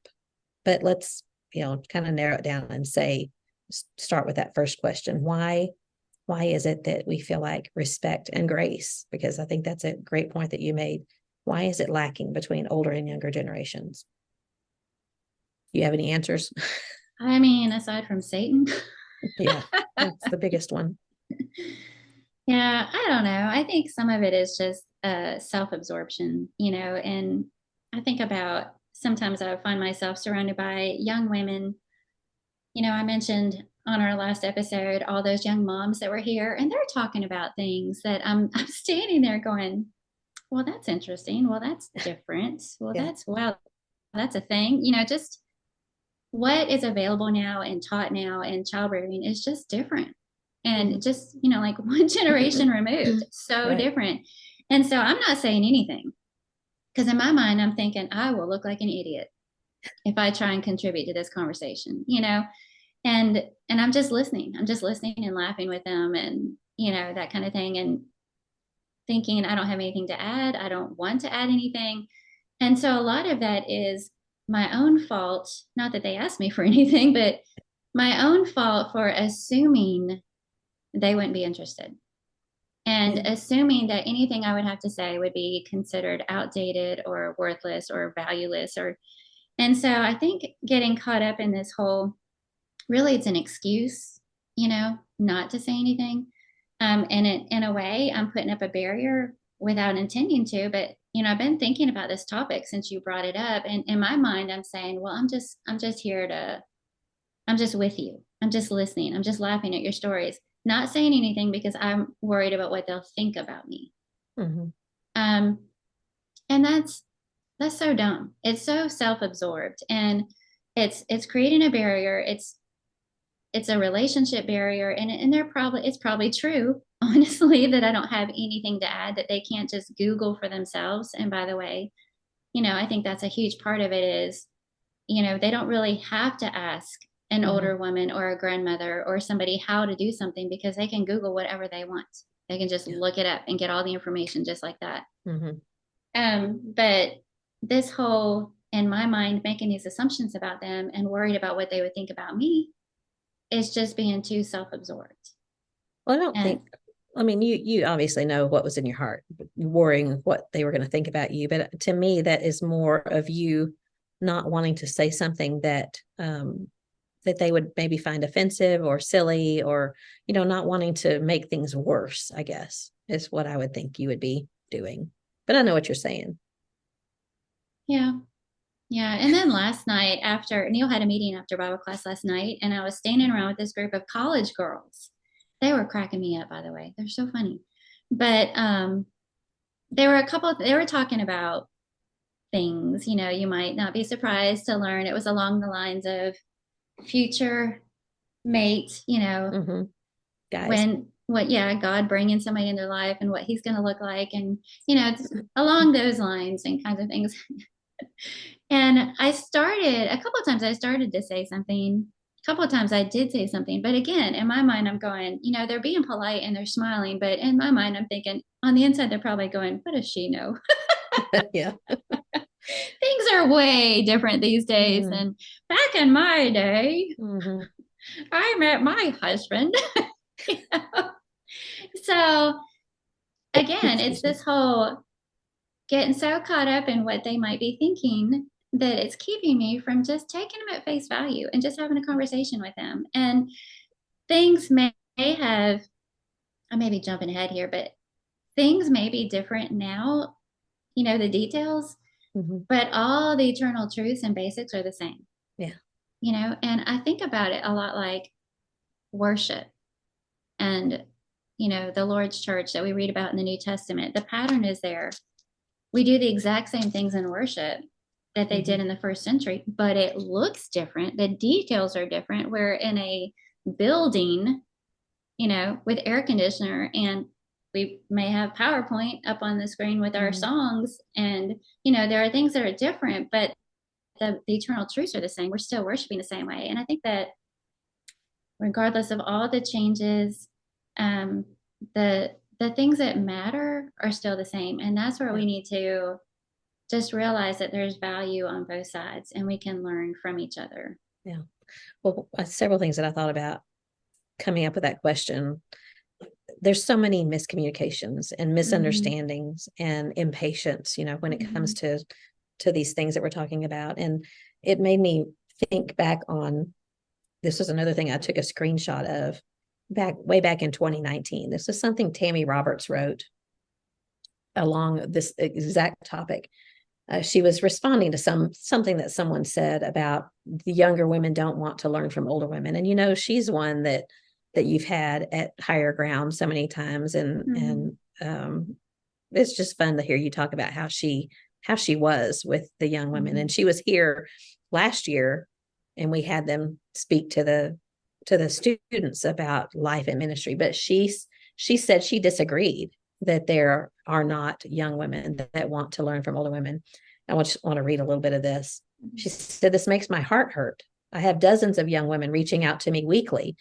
But let's, kind of narrow it down and start with that first question. Why is it that we feel like respect and grace? Because I think that's a great point that you made. Why is it lacking between older and younger generations? Do you have any answers? I mean, aside from Satan. Yeah, that's the biggest one. Yeah, I don't know. I think some of it is just self-absorption, and I think about sometimes I find myself surrounded by young women. I mentioned on our last episode all those young moms that were here, and they're talking about things that I'm standing there going, well, that's interesting. Well, that's different. Well, that's a thing. Just what is available now and taught now in child rearing is just different. And just, like one generation removed, so different. And so I'm not saying anything, because in my mind, I'm thinking I will look like an idiot if I try and contribute to this conversation, and I'm just listening. I'm just listening and laughing with them and, that kind of thing. And thinking I don't have anything to add. I don't want to add anything. And so a lot of that is my own fault. Not that they asked me for anything, but my own fault for assuming they wouldn't be interested and Yeah. assuming that anything I would have to say would be considered outdated or worthless or valueless. And so I think getting caught up in this whole, really it's an excuse, not to say anything. And in a way, I'm putting up a barrier without intending to, but I've been thinking about this topic since you brought it up. And in my mind, I'm saying, well, I'm just here I'm just with you. I'm just listening. I'm just laughing at your stories, not saying anything because I'm worried about what they'll think about me. Mm-hmm. Um, and that's so dumb. It's so self-absorbed, and it's creating a barrier. It's a relationship barrier, and it's probably true, honestly, that I don't have anything to add, that they can't just Google for themselves. And by the way, I think that's a huge part of it is, they don't really have to ask an Mm-hmm. older woman or a grandmother or somebody how to do something because they can Google whatever they want. They can just Yeah. look it up and get all the information just like that. Mm-hmm. But this whole, in my mind, making these assumptions about them and worried about what they would think about me is just being too self-absorbed. Well, I don't And think, I mean, you obviously know what was in your heart, worrying what they were going to think about you. But to me, that is more of you not wanting to say something that they would maybe find offensive or silly, or, not wanting to make things worse, I guess, is what I would think you would be doing. But I know what you're saying. yeah, yeah. And then last night, after Neil had a meeting after Bible class last night, and I was standing around with this group of college girls. They were cracking me up, by the way. They're so funny. But they were talking about things, you might not be surprised to learn it was along the lines of future mate, Mm-hmm. Guys. when what yeah, God bringing somebody in their life and what he's going to look like, and it's along those lines and kinds of things. And a couple of times I started to say something, a couple of times I did say something, but again, in my mind, I'm going, they're being polite and they're smiling, but in my mind, I'm thinking on the inside, they're probably going, what does she know? Yeah. Things are way different these days Mm-hmm. than back in my day. Mm-hmm. I met my husband. So again, it's Excuse me. this whole getting so caught up in what they might be thinking that it's keeping me from just taking them at face value and just having a conversation with them. And things may have, I may be jumping ahead here, but things may be different now, the details, Mm-hmm. but all the eternal truths and basics are the same. Yeah. And I think about it a lot like worship and, the Lord's church that we read about in the New Testament. The pattern is there. We do the exact same things in worship that they did Mm-hmm. in the first century, but it looks different. The details are different. We're in a building, with air conditioner, and we may have PowerPoint up on the screen with our Mm-hmm. songs. And, there are things that are different, but the eternal truths are the same. We're still worshiping the same way. And I think that regardless of all the changes, um, the things that matter are still the same. And that's where Yeah. we need to just realize that there's value on both sides and we can learn from each other. Yeah. Well, several things that I thought about coming up with that question. There's so many miscommunications and misunderstandings and impatience, when it comes to these things that we're talking about. And it made me think back on, this was another thing I took a screenshot of way back in 2019. This is something Tammy Roberts wrote along this exact topic. She was responding to something that someone said about the younger women don't want to learn from older women. And she's one that you've had at Higher Ground so many times, and it's just fun to hear you talk about how she was with the young women. And she was here last year, and we had them speak to the students about life and ministry. But she said she disagreed that there are not young women that want to learn from older women. I just want to read a little bit of this. She said, "This makes my heart hurt. I have dozens of young women reaching out to me weekly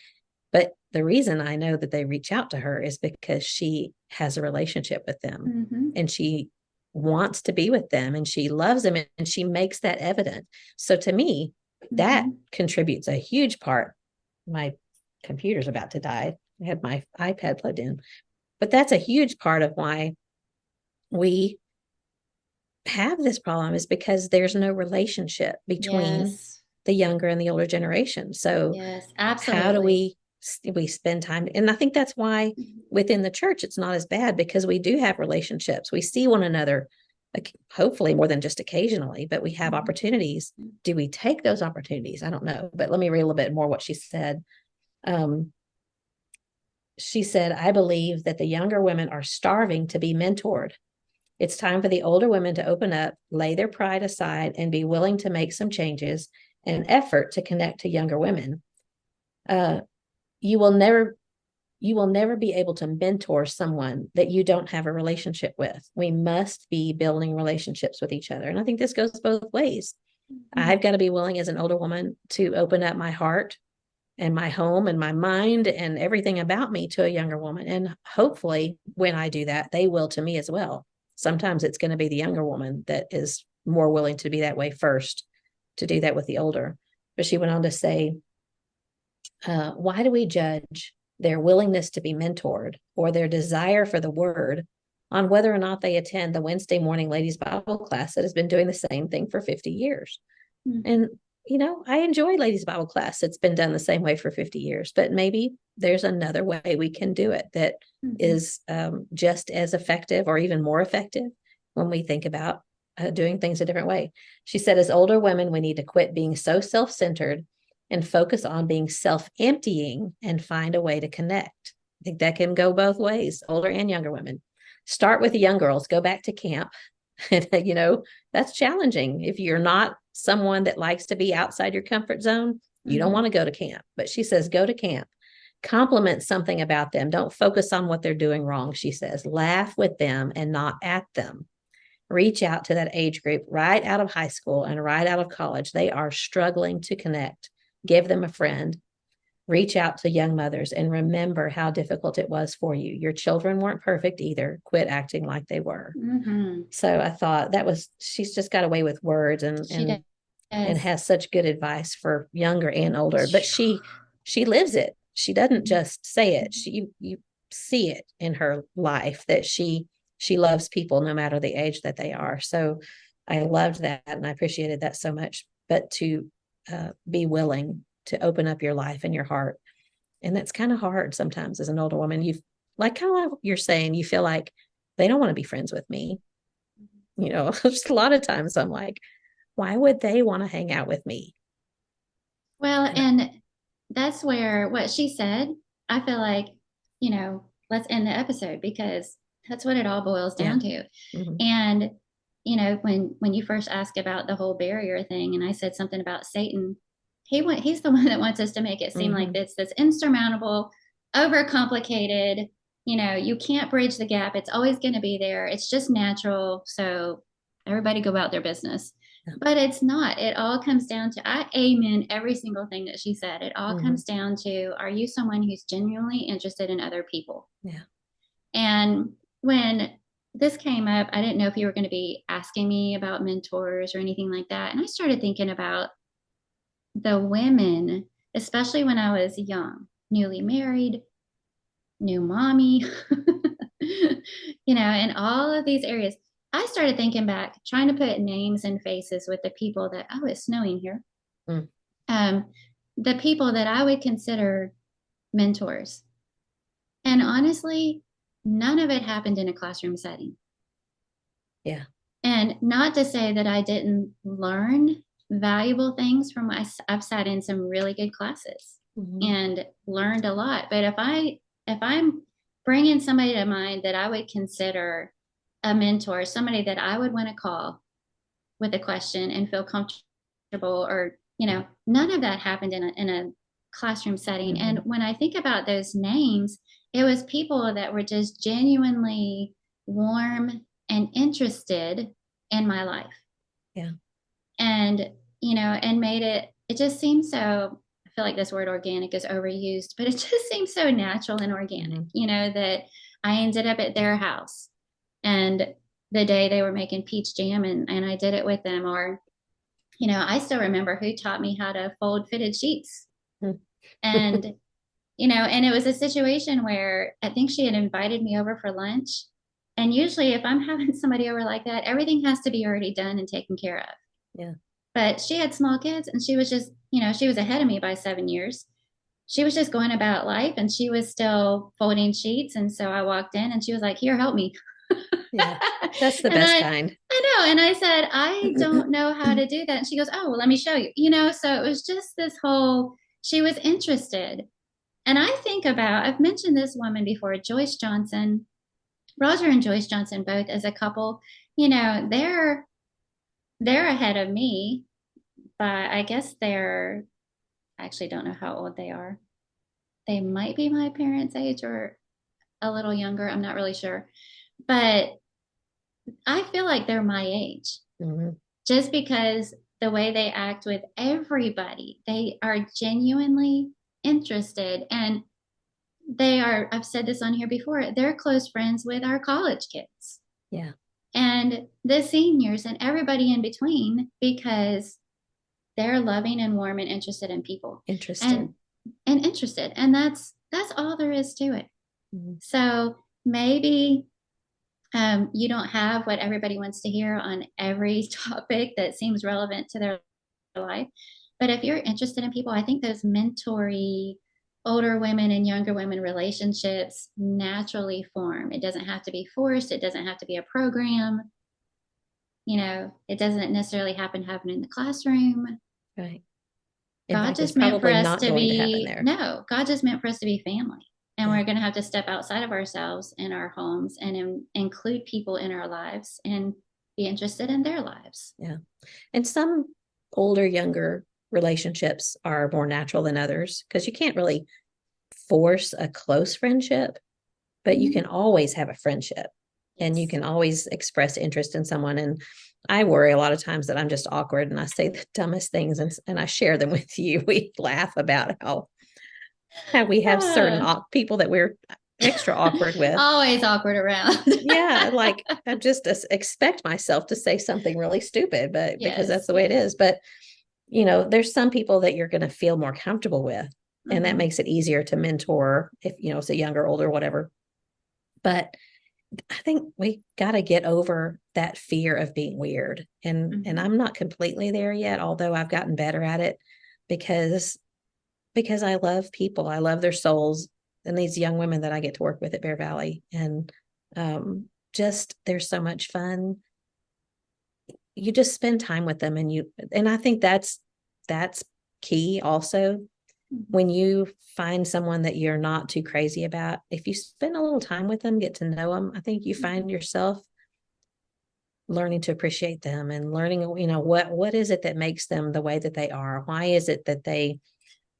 But the reason I know that they reach out to her is because she has a relationship with them, and she wants to be with them, and she loves them, and she makes that evident. So to me, that contributes a huge part. My computer's about to die. I had my iPad plugged in, but that's a huge part of why we have this problem, is because there's no relationship between Yes. the younger and the older generation. So Yes, how do absolutely. we spend time? And I think that's why within the church it's not as bad, because we do have relationships. We see one another, like, hopefully more than just occasionally, but we have opportunities. Do we take those opportunities? I don't know. But let me read a little bit more what she said. She said, I believe that the younger women are starving to be mentored. It's time for the older women to open up, lay their pride aside, and be willing to make some changes and effort to connect to younger women. Uh, you will never be able to mentor someone that you don't have a relationship with. We must be building relationships with each other. And I think this goes both ways. I've got to be willing as an older woman to open up my heart and my home and my mind and everything about me to a younger woman. And hopefully when I do that, they will to me as well. Sometimes it's going to be the younger woman that is more willing to be that way first, to do that with the older. But she went on to say, why do we judge their willingness to be mentored or their desire for the word on whether or not they attend the Wednesday morning ladies Bible class that has been doing the same thing for 50 years? And I enjoy ladies Bible class. It's been done the same way for 50 years, but maybe there's another way we can do it that is just as effective or even more effective when we think about doing things a different way. She said, as older women, we need to quit being so self-centered and focus on being self-emptying and find a way to connect. I think that can go both ways, older and younger women. Start with the young girls, go back to camp. And, that's challenging. If you're not someone that likes to be outside your comfort zone, you don't want to go to camp. But she says, go to camp. Compliment something about them. Don't focus on what they're doing wrong, she says. Laugh with them and not at them. Reach out to that age group right out of high school and right out of college. They are struggling to connect. Give them a friend. Reach out to young mothers and remember how difficult it was for you. Your children weren't perfect either. Quit acting like they were. So I thought she's just got away with words and has such good advice for younger and older, but she lives it. She doesn't just say it. You see it in her life that she loves people no matter the age that they are. So I loved that and I appreciated that so much. But to be willing to open up your life and your heart. And that's kind of hard sometimes as an older woman. Like kind of like you're saying, you feel like they don't want to be friends with me. Just a lot of times I'm like, why would they want to hang out with me? Well, and that's where what she said, I feel like, let's end the episode because that's what it all boils down to. And, when you first asked about the whole barrier thing, and I said something about Satan, he's the one that wants us to make it seem like this insurmountable, overcomplicated, you can't bridge the gap. It's always going to be there. It's just natural. So everybody go about their business. But it's not. It all comes down to, I amen every single thing that she said. It all comes down to, are you someone who's genuinely interested in other people? Yeah. And when this came up, I didn't know if you were going to be asking me about mentors or anything like that. And I started thinking about the women, especially when I was young, newly married, new mommy, in all of these areas. I started thinking back, trying to put names and faces with the people that, oh, it's snowing here. The people that I would consider mentors. And honestly, none of it happened in a classroom setting. Yeah. And not to say that I didn't learn valuable things from I've sat in some really good classes and learned a lot. But if I'm bringing somebody to mind that I would consider a mentor, somebody that I would want to call with a question and feel comfortable, or none of that happened in a classroom setting. And when I think about those names, it was people that were just genuinely warm and interested in my life. Yeah. And and made it just seemed so feel like this word organic is overused, but it just seems so natural and organic, that I ended up at their house and the day they were making peach jam and I did it with them. Or, I still remember who taught me how to fold fitted sheets. And, and it was a situation where I think she had invited me over for lunch. And usually if I'm having somebody over like that, everything has to be already done and taken care of. Yeah. But she had small kids and she was just, she was ahead of me by 7 years. She was just going about life and she was still folding sheets. And so I walked in and she was like, here, help me. Yeah. That's the best kind. I know. And I said, I don't know how to do that. And she goes, oh, well, let me show you, so it was just this whole, she was interested. And I think about, I've mentioned this woman before, Joyce Johnson, Roger and Joyce Johnson, both as a couple, they're ahead of me, but I guess I actually don't know how old they are. They might be my parents' age or a little younger. I'm not really sure. But I feel like they're my age just because the way they act with everybody, they are genuinely interested. And I've said this on here before, they're close friends with our college kids. Yeah. And the seniors and everybody in between, because they're loving and warm and interested in people. Interested. And interested. And that's all there is to it. So maybe you don't have what everybody wants to hear on every topic that seems relevant to their life. But if you're interested in people, I think those mentory older women and younger women relationships naturally form. It doesn't have to be forced. It doesn't have to be a program. It doesn't necessarily happen in the classroom. Right. God just meant for us to be, God just meant for us to be family. And we're going to have to step outside of ourselves in our homes and include people in our lives and be interested in their lives. Yeah. And some older, younger relationships are more natural than others because you can't really force a close friendship, but you can always have a friendship and you can always express interest in someone. And I worry a lot of times that I'm just awkward and I say the dumbest things and I share them with you. We laugh about how we have certain people that we're extra awkward with. Always awkward around. Yeah. Like I just expect myself to say something really stupid, but because that's the way it is. But, there's some people that you're going to feel more comfortable with. And that makes it easier to mentor if, it's a younger, older, whatever. But I think we got to get over that fear of being weird. And I'm not completely there yet, although I've gotten better at it because I love people. I love their souls and these young women that I get to work with at Bear Valley. And just there's so much fun. You just spend time with them and I think that's key also. When you find someone that you're not too crazy about, if you spend a little time with them, get to know them, I think you find yourself learning to appreciate them and learning, what is it that makes them the way that they are? Why is it that they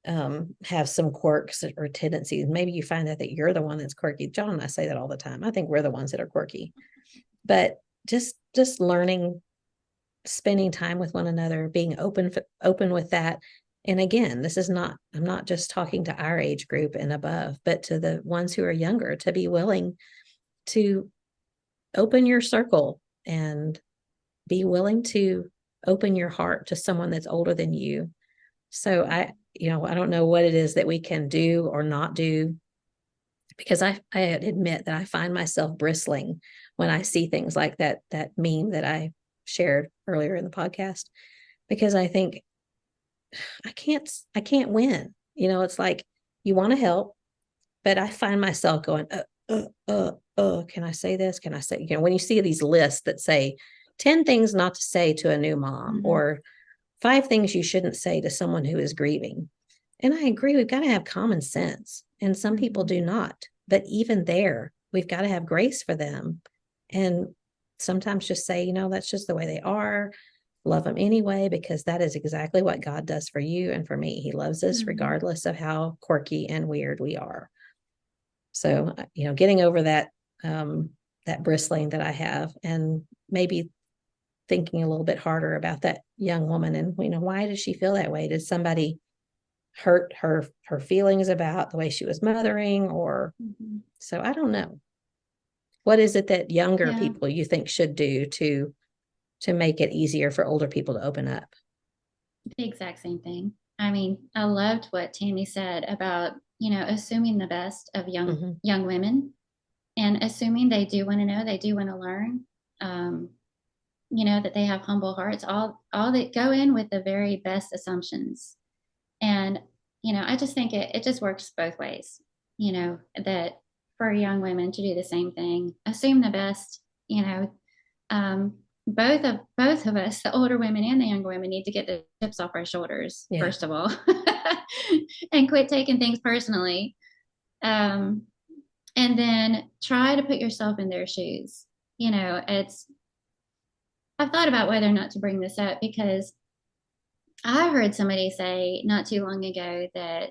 have some quirks or tendencies? Maybe you find that you're the one that's quirky. John and I say that all the time. I think we're the ones that are quirky, but just learning, spending time with one another, being open with that. And again, I'm not just talking to our age group and above, but to the ones who are younger, to be willing to open your circle and be willing to open your heart to someone that's older than you. So I don't know what it is that we can do or not do, because I admit that I find myself bristling when I see things like that meme that I shared earlier in the podcast, because I think I can't win. It's like you want to help, but I find myself going, can I say this? Can I say, when you see these lists that say 10 things not to say to a new mom or 5 things you shouldn't say to someone who is grieving. And I agree, we've got to have common sense. And some people do not. But even there, we've got to have grace for them. And sometimes just say, that's just the way they are. Love them anyway, because that is exactly what God does for you and for me. He loves us regardless of how quirky and weird we are. So, getting over that bristling that I have, and maybe thinking a little bit harder about that young woman and, why does she feel that way? Did somebody hurt her feelings about the way she was mothering, or so I don't know. What is it that younger people you think should do to make it easier for older people to open up? The exact same thing. I mean, I loved what Tammy said about, assuming the best of young women, and assuming they do want to know, they do want to learn. That they have humble hearts, all that go in with the very best assumptions. And, I just think it just works both ways, that for young women to do the same thing, assume the best, both of us, the older women and the younger women, need to get the chips off our shoulders, first of all, and quit taking things personally. And then try to put yourself in their shoes. I've thought about whether or not to bring this up, because I heard somebody say not too long ago that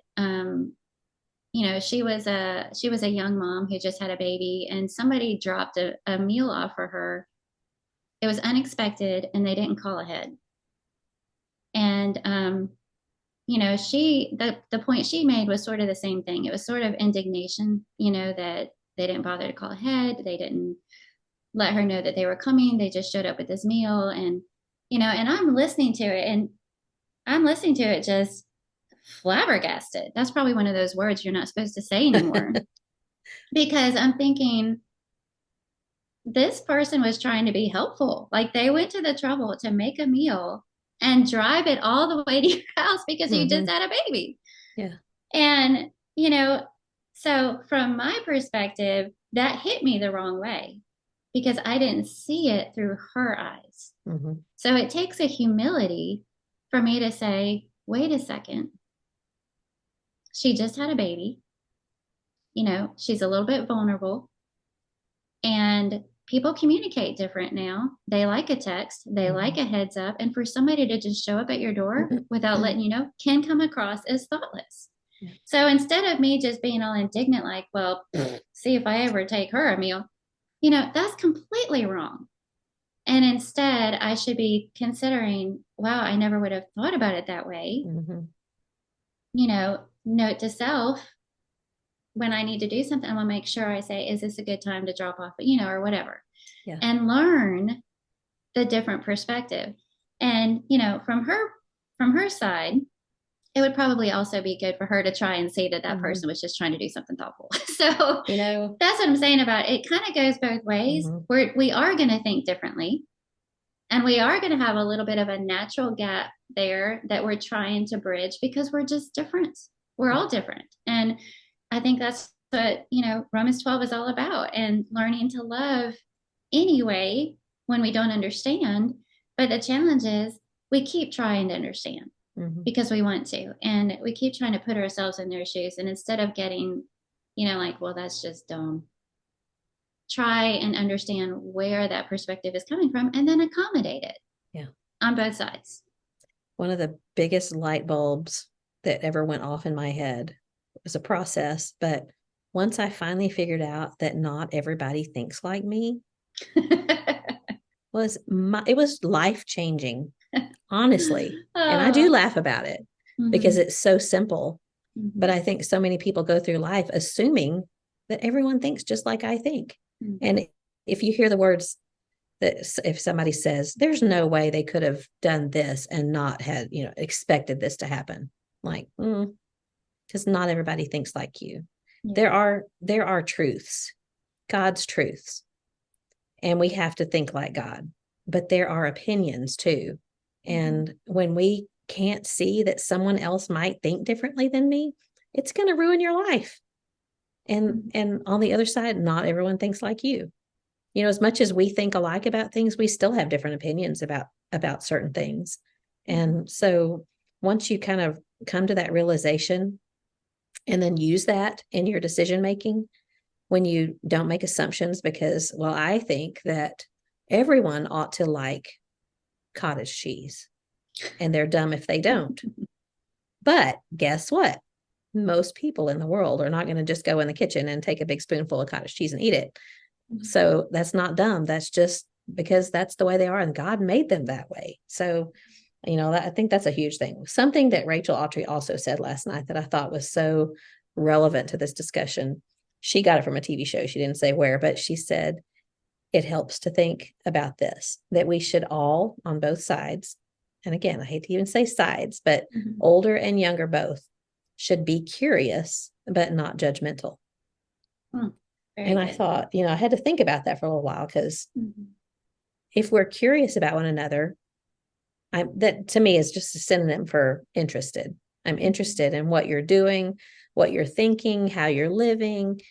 she was a young mom who just had a baby, and somebody dropped a meal off for her. It was unexpected, and they didn't call ahead. And the point she made was sort of the same thing. It was sort of indignation, that they didn't bother to call ahead. They didn't let her know that they were coming. They just showed up with this meal, and and I'm listening to it just flabbergasted. That's probably one of those words you're not supposed to say anymore. Because I'm thinking, this person was trying to be helpful. Like, they went to the trouble to make a meal and drive it all the way to your house because you just had a baby. Yeah. And, so from my perspective, that hit me the wrong way, because I didn't see it through her eyes. So it takes a humility for me to say, wait a second. She just had a baby. She's a little bit vulnerable. And people communicate different now. They like a text. They like a heads up. And for somebody to just show up at your door without letting you know can come across as thoughtless. So instead of me just being all indignant, like, well, see if I ever take her a meal, that's completely wrong. And instead, I should be considering, wow, I never would have thought about it that way. Note to self, when I need to do something, I'm gonna make sure I say, is this a good time to drop off, or whatever, and learn the different perspective. And, from her side, it would probably also be good for her to try and see that person was just trying to do something thoughtful. So, that's what I'm saying about it. It kind of goes both ways. We are going to think differently, and we are going to have a little bit of a natural gap there that we're trying to bridge, because we're just different. We're all different. And I think that's what, Romans 12 is all about, and learning to love anyway when we don't understand. But the challenge is we keep trying to understand because we want to, and we keep trying to put ourselves in their shoes. And instead of getting, like, well, that's just dumb, try and understand where that perspective is coming from, and then accommodate it. Yeah. On both sides. One of the biggest light bulbs that ever went off in my head, it was a process, but once I finally figured out that not everybody thinks like me, it was life-changing, honestly. And I do laugh about it because it's so simple. But I think so many people go through life assuming that everyone thinks just like I think. And if you hear the words that, if somebody says, there's no way they could have done this and not had, expected this to happen, like, because not everybody thinks like you. Yeah. There are truths, God's truths, and we have to think like God, but there are opinions too. And when we can't see that someone else might think differently than me, it's going to ruin your life. And on the other side, not everyone thinks like you. As much as we think alike about things, we still have different opinions about certain things. And so once you kind of come to that realization and then use that in your decision making, when you don't make assumptions, because, well, I think that everyone ought to like cottage cheese, and they're dumb if they don't. But guess what? Most people in the world are not going to just go in the kitchen and take a big spoonful of cottage cheese and eat it. So that's not dumb. That's just because that's the way they are, and God made them that way. So I think that's a huge thing. Something that Rachel Autry also said last night that I thought was so relevant to this discussion. She got it from a TV show. She didn't say where, but she said it helps to think about this, that we should all, on both sides, and again, I hate to even say sides, but older and younger both, should be curious, but not judgmental. And good. I thought, I had to think about that for a little while, because if we're curious about one another, that to me is just a synonym for interested. I'm interested in what you're doing, what you're thinking, how you're living,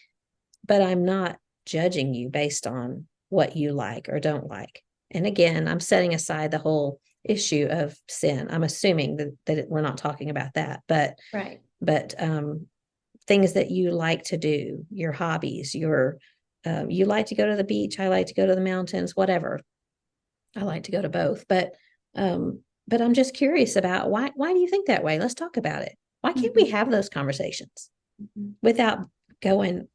but I'm not judging you based on what you like or don't like. And again, I'm setting aside the whole issue of sin. I'm assuming that we're not talking about that, but right. But things that you like to do, your hobbies, you like to go to the beach, I like to go to the mountains, whatever. I like to go to both, but I'm just curious about why do you think that way? Let's talk about it. Why can't we have those conversations without going,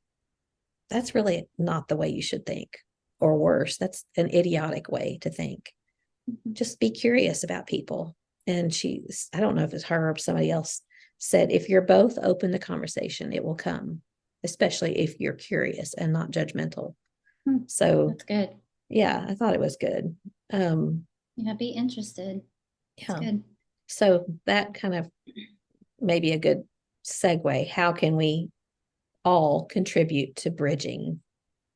that's really not the way you should think, or worse, that's an idiotic way to think. Just be curious about people. And I don't know if it's her or somebody else said, if you're both open to conversation, it will come, especially if you're curious and not judgmental. So that's good. Yeah, I thought it was good. Be interested. That's good. So that kind of may be a good segue. How can we all contribute to bridging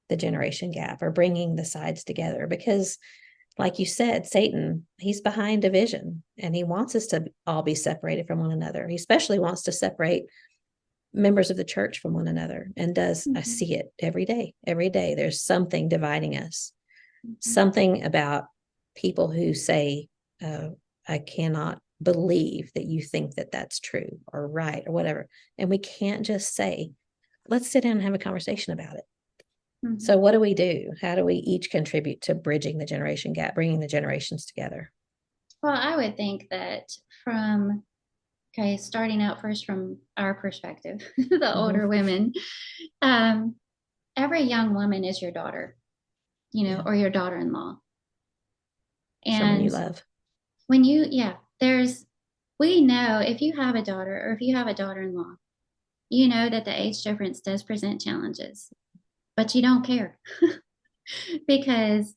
the generation gap or bringing the sides together? Because like you said, Satan, he's behind division, and he wants us to all be separated from one another. He especially wants to separate members of the church from one another, and I see it every day. Every day there's something dividing us, something about people who say, I cannot believe that you think that that's true or right or whatever. And we can't just say, let's sit down and have a conversation about it. So what do we do? How do we each contribute to bridging the generation gap, bringing the generations together? Well, I would think that starting out first from our perspective, the older women, every young woman is your daughter, or your daughter-in-law. And someone you love. We know if you have a daughter or if you have a daughter-in-law, you know that the age difference does present challenges. But you don't care because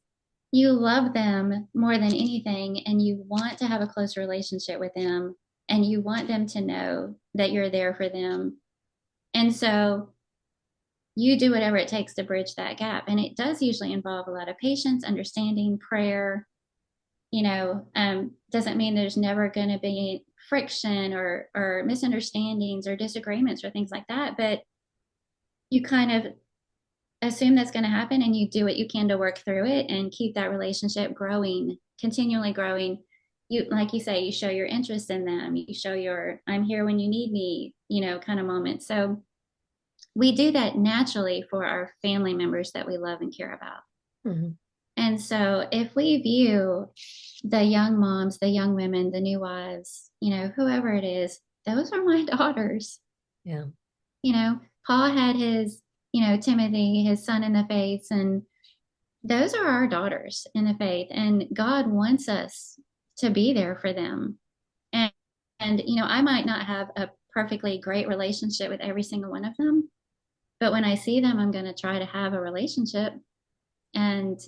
you love them more than anything, and you want to have a close relationship with them, and you want them to know that you're there for them. And so you do whatever it takes to bridge that gap. And it does usually involve a lot of patience, understanding, prayer. Doesn't mean there's never going to be friction or misunderstandings or disagreements or things like that. But you kind of assume that's going to happen, and you do what you can to work through it and keep that relationship growing, continually growing. You, like you say, you show your interest in them. You show your I'm here when you need me, kind of moment. So we do that naturally for our family members that we love and care about. And so if we view the young moms, the young women, the new wives, whoever it is, those are my daughters. Yeah. Paul had his Timothy, his son in the faith, and those are our daughters in the faith, and God wants us to be there for them. And I might not have a perfectly great relationship with every single one of them, but when I see them, I'm going to try to have a relationship. And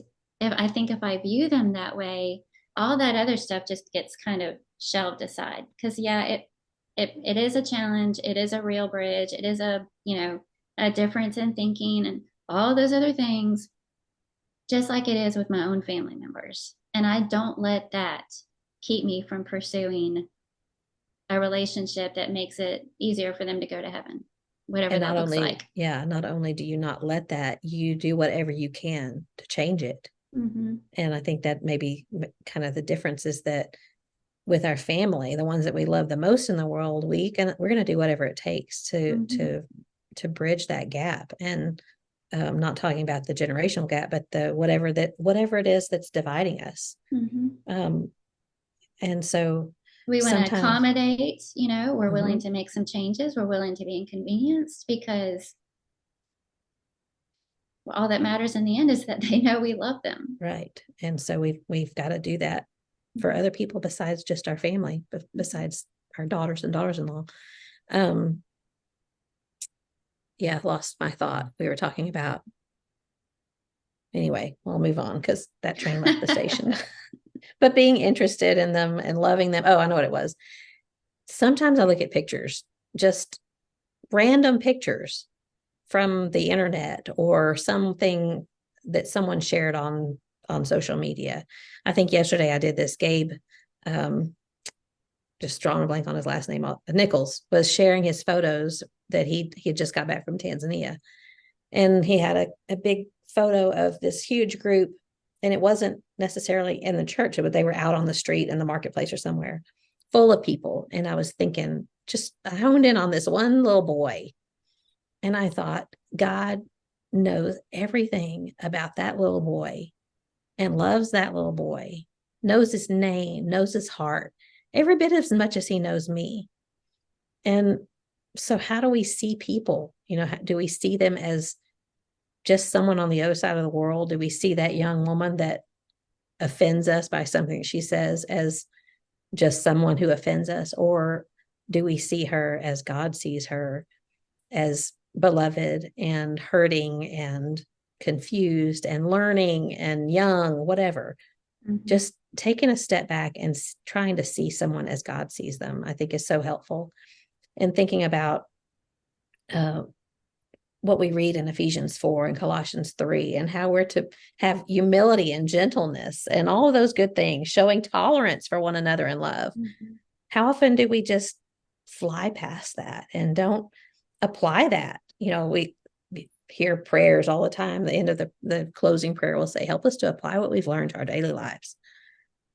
if I view them that way, all that other stuff just gets kind of shelved aside, because it is a challenge. It is a real bridge. It is a difference in thinking and all those other things, just like it is with my own family members. And I don't let that keep me from pursuing a relationship that makes it easier for them to go to heaven, whatever that looks like. Yeah, not only do you not let that, you do whatever you can to change it. And I think that maybe kind of the difference is that with our family, the ones that we love the most in the world, we're going to do whatever it takes to bridge that gap. And I'm not talking about the generational gap, but whatever it is that's dividing us. And so we want to accommodate, we're willing to make some changes. We're willing to be inconvenienced, because all that matters in the end is that they know we love them. Right. And so we've got to do that for other people besides just our family, besides our daughters and daughters-in-law. Um, yeah, lost my thought. We were talking about. Anyway, I'll move on because that train left the station. But being interested in them and loving them. Oh, I know what it was. Sometimes I look at pictures, just random pictures from the internet or something that someone shared on social media. I think yesterday I did this. Gabe, just drawing a blank on his last name, Nichols, was sharing his photos that he had just got back from Tanzania, and he had a big photo of this huge group, and it wasn't necessarily in the church, but they were out on the street in the marketplace or somewhere, full of people. And I was thinking, just I honed in on this one little boy, and I thought, God knows everything about that little boy and loves that little boy, knows his name, knows his heart, every bit as much as he knows me. And so how do we see people? Do we see them as just someone on the other side of the world? Do we see that young woman that offends us by something she says as just someone who offends us? Or do we see her as God sees her, as beloved and hurting and confused and learning and young, whatever? Just taking a step back and trying to see someone as God sees them, I think is so helpful. And thinking about what we read in Ephesians 4 and Colossians 3, and how we're to have humility and gentleness and all of those good things, showing tolerance for one another in love. How often do we just fly past that and don't apply that? We hear prayers all the time. The end of the closing prayer will say, help us to apply what we've learned to our daily lives.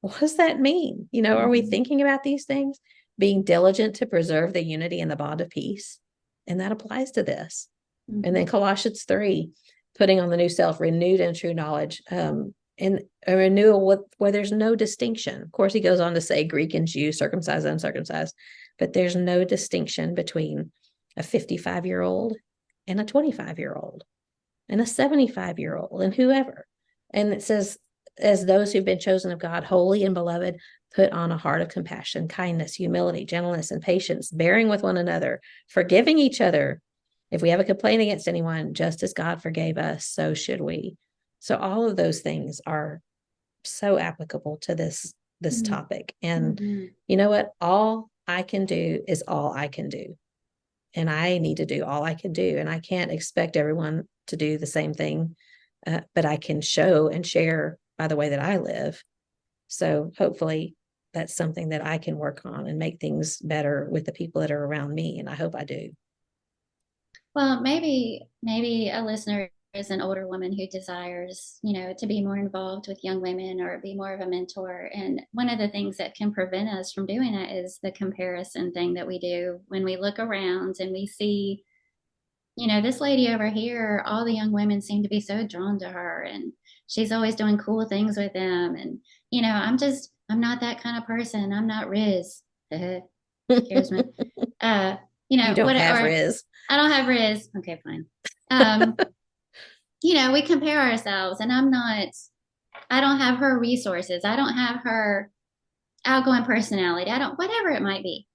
What does that mean? Are we thinking about these things? Being diligent to preserve the unity and the bond of peace. And that applies to this. And then Colossians 3, putting on the new self, renewed in true knowledge, and a renewal where there's no distinction. Of course, he goes on to say Greek and Jew, circumcised, uncircumcised, but there's no distinction between a 55-year-old and a 25-year-old and a 75-year-old and whoever. And it says, as those who've been chosen of God, holy and beloved, put on a heart of compassion, kindness, humility, gentleness, and patience, bearing with one another, forgiving each other. If we have a complaint against anyone, just as God forgave us, so should we. So all of those things are so applicable to this topic. And you know what? All I can do is all I can do. And I need to do all I can do. And I can't expect everyone to do the same thing, but I can show and share by the way that I live. So hopefully that's something that I can work on and make things better with the people that are around me. And I hope I do. Well, maybe a listener is an older woman who desires, to be more involved with young women or be more of a mentor. And one of the things that can prevent us from doing that is the comparison thing that we do when we look around and we see, this lady over here, all the young women seem to be so drawn to her and she's always doing cool things with them. And, I'm not that kind of person. I'm not Riz. Here's me. You don't have Riz. I don't have Riz. Okay, fine. We compare ourselves and I don't have her resources. I don't have her outgoing personality. Whatever it might be.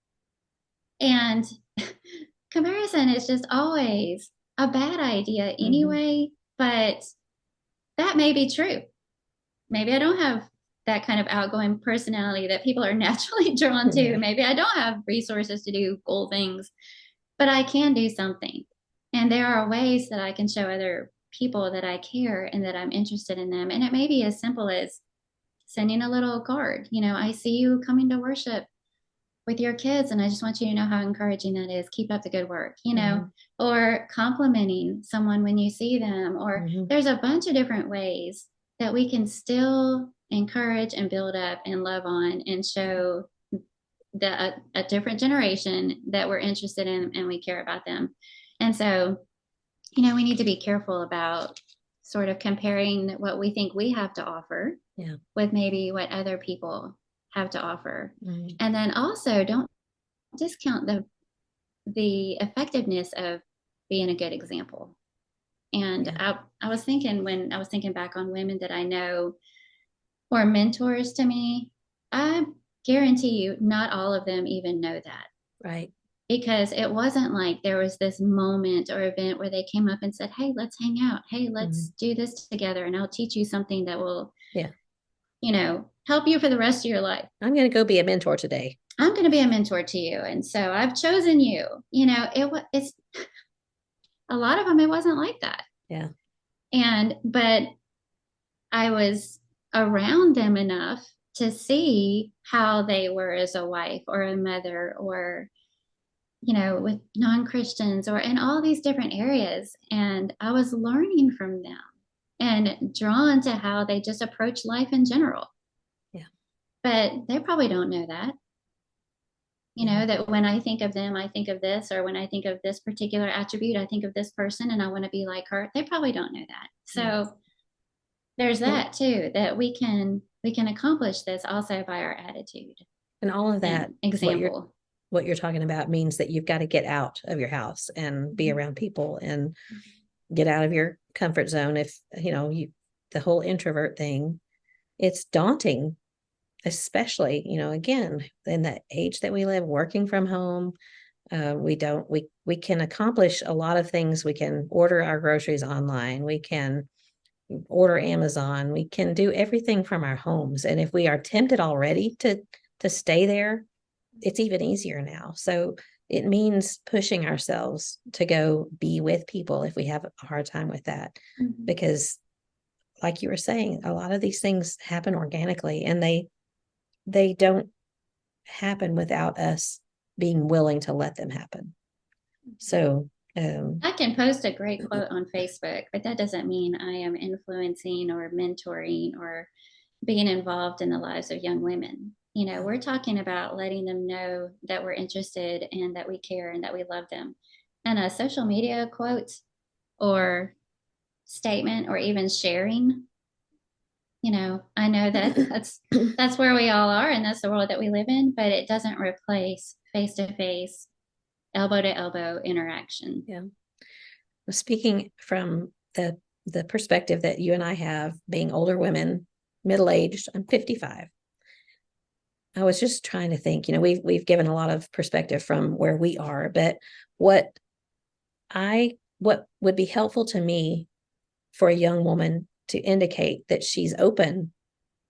And comparison is just always a bad idea anyway, but that may be true. Maybe I don't have that kind of outgoing personality that people are naturally drawn to. Yeah. Maybe I don't have resources to do cool things, but I can do something. And there are ways that I can show other people that I care and that I'm interested in them. And it may be as simple as sending a little card. I see you coming to worship with your kids, and I just want you to know how encouraging that is. Keep up the good work, or complimenting someone when you see them. Or there's a bunch of different ways that we can still encourage and build up and love on and show a different generation that we're interested in and we care about them. And so, we need to be careful about sort of comparing what we think we have to offer with maybe what other people have to offer. And then also don't discount the effectiveness of being a good example. And I was thinking back on women that I know were mentors to me, I guarantee you, not all of them even know that, Right. because it wasn't like there was this moment or event where they came up and said, "Hey, let's hang out. Hey, let's do this together, and I'll teach you something that will, Yeah. help you for the rest of your life. I'm going to go be a mentor today. I'm going to be a mentor to you, and so I've chosen you." It's a lot of them. It wasn't like that, Yeah. but I was around them enough to see how they were as a wife or a mother, or with non-Christians, or in all these different areas. And I was learning from them and drawn to how they just approach life in general. Yeah. But they probably don't know that. That when I think of them, I think of this, or when I think of this particular attribute, I think of this person and I want to be like her. They probably don't know that. So there's that too, that we can accomplish this also by our attitude. And all of that example. What you're talking about means that you've got to get out of your house and be around people and get out of your comfort zone. If the whole introvert thing, it's daunting, especially again in the age that we live, working from home. We can accomplish a lot of things. We can order our groceries online. We can order Amazon. We can do everything from our homes. And if we are tempted already to stay there, it's even easier now. So it means pushing ourselves to go be with people if we have a hard time with that. Because like you were saying, a lot of these things happen organically, and they don't happen without us being willing to let them happen. So I can post a great quote on Facebook, but that doesn't mean I am influencing or mentoring or being involved in the lives of young women. We're talking about letting them know that we're interested and that we care and that we love them. And a social media quote or statement or even sharing, I know that that's where we all are, and that's the world that we live in, but it doesn't replace face-to-face, elbow-to-elbow interaction. Yeah. Speaking from the perspective that you and I have, being older women, middle-aged, I'm 55. I was just trying to think, we've given a lot of perspective from where we are, but what would be helpful to me for a young woman to indicate that she's open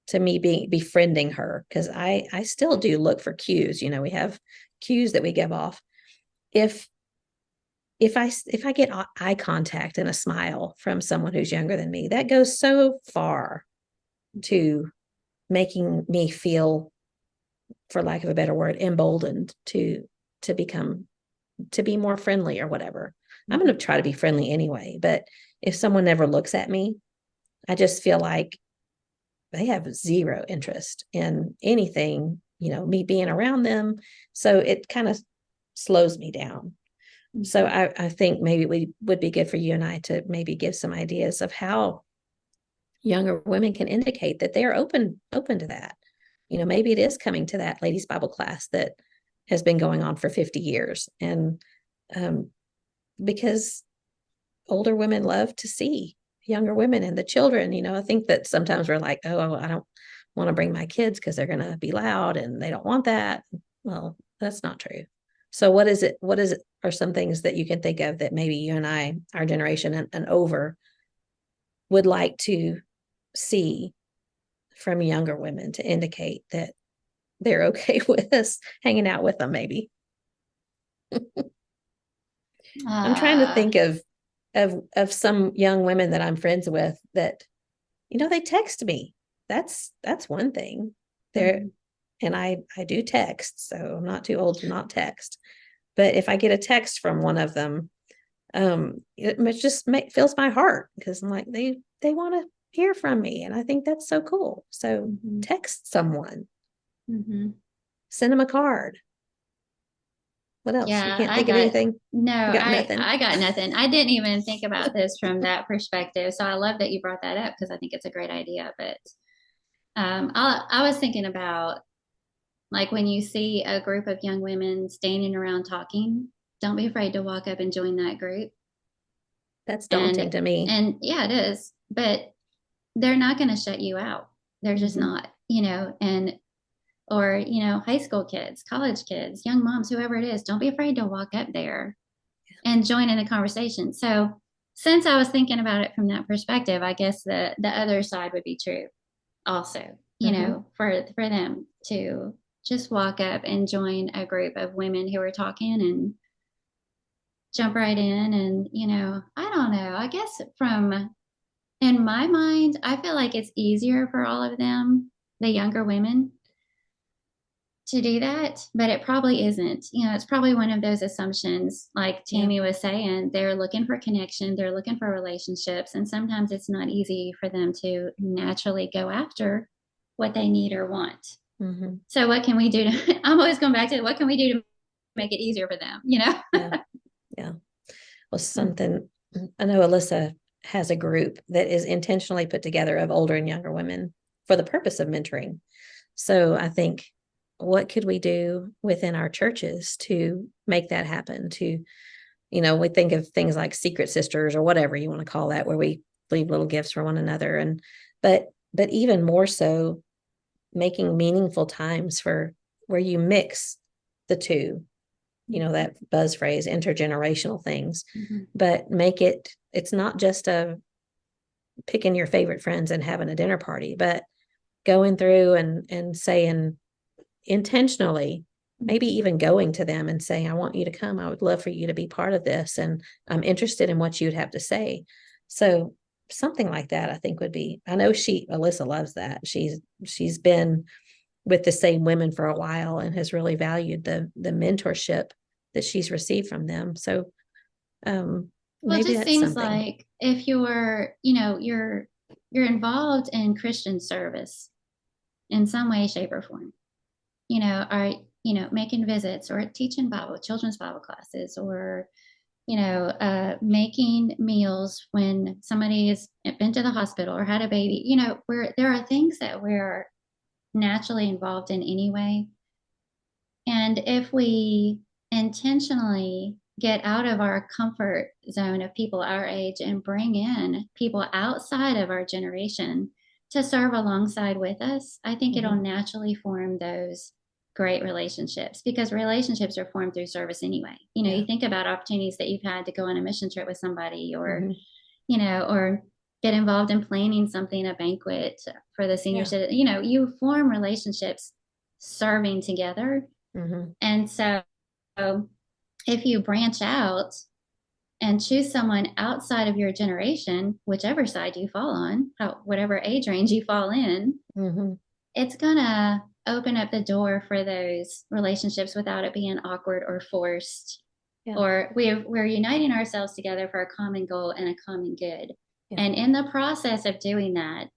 to me befriending her, because I still do look for cues. We have cues that we give off. If I get eye contact and a smile from someone who's younger than me, that goes so far to making me feel, for lack of a better word, emboldened to be more friendly or whatever. I'm going to try to be friendly anyway, but if someone never looks at me, I just feel like they have zero interest in anything, me being around them. So it kind of slows me down. So I think maybe we would be good for you and I to maybe give some ideas of how younger women can indicate that they are open to that. Maybe it is coming to that ladies' Bible class that has been going on for 50 years. And because older women love to see younger women and the children, I think that sometimes we're like, oh, I don't want to bring my kids because they're going to be loud and they don't want that. Well, that's not true. So what is it are some things that you can think of that maybe you and I, our generation and over, would like to see from younger women to indicate that they're okay with us hanging out with them? Maybe I'm trying to think of some young women that I'm friends with that, they text me. That's one thing. And I do text, so I'm not too old to not text. But if I get a text from one of them, it just fills my heart, because I'm like, they want to hear from me, and I think that's so cool. So text someone, send them a card. What else? Yeah, you can't think of anything? No, nothing. I got nothing. I didn't even think about this from that perspective. So I love that you brought that up, because I think it's a great idea. But I was thinking about, like, when you see a group of young women standing around talking, don't be afraid to walk up and join that group. That's daunting to me. And yeah, it is. But they're not going to shut you out. They're just not, and or, high school kids, college kids, young moms, whoever it is, don't be afraid to walk up there and join in the conversation. So since I was thinking about it from that perspective, I guess the other side would be true also, for them to just walk up and join a group of women who are talking and jump right in. And, I don't know, I guess in my mind, I feel like it's easier for all of them, the younger women, to do that, but it probably isn't. It's probably one of those assumptions, like Tammy was saying, they're looking for connection, they're looking for relationships, and sometimes it's not easy for them to naturally go after what they need or want. Mm-hmm. So what can we do to, I'm always going back to what can we do to make it easier for them, Yeah. Well, something, I know Alyssa has a group that is intentionally put together of older and younger women for the purpose of mentoring. So I think, what could we do within our churches to make that happen? We think of things like Secret Sisters or whatever you want to call that, where we leave little gifts for one another. But even more so, making meaningful times for where you mix the two, that buzz phrase, intergenerational things, but it's not just picking your favorite friends and having a dinner party, but going through and saying intentionally, maybe even going to them and saying, I want you to come. I would love for you to be part of this. And I'm interested in what you'd have to say. So something like that, I think would be, I know Alyssa loves that. She's been with the same women for a while and has really valued the mentorship that she's received from them. So well, maybe it just that's seems something. like if you're, you're involved in Christian service in some way, shape, or form, are, making visits or teaching children's Bible classes, or, making meals when somebody has been to the hospital or had a baby, where there are things that we're naturally involved in anyway. And if we intentionally get out of our comfort zone of people our age and bring in people outside of our generation to serve alongside with us, I think it'll naturally form those great relationships, because relationships are formed through service anyway. You think about opportunities that you've had to go on a mission trip with somebody, or, or get involved in planning something, a banquet for the senior citizen. You form relationships serving together. And so if you branch out and choose someone outside of your generation, whichever side you fall on, whatever age range you fall in, it's going to open up the door for those relationships without it being awkward or forced. Or we're uniting ourselves together for a common goal and a common good. And in the process of doing that,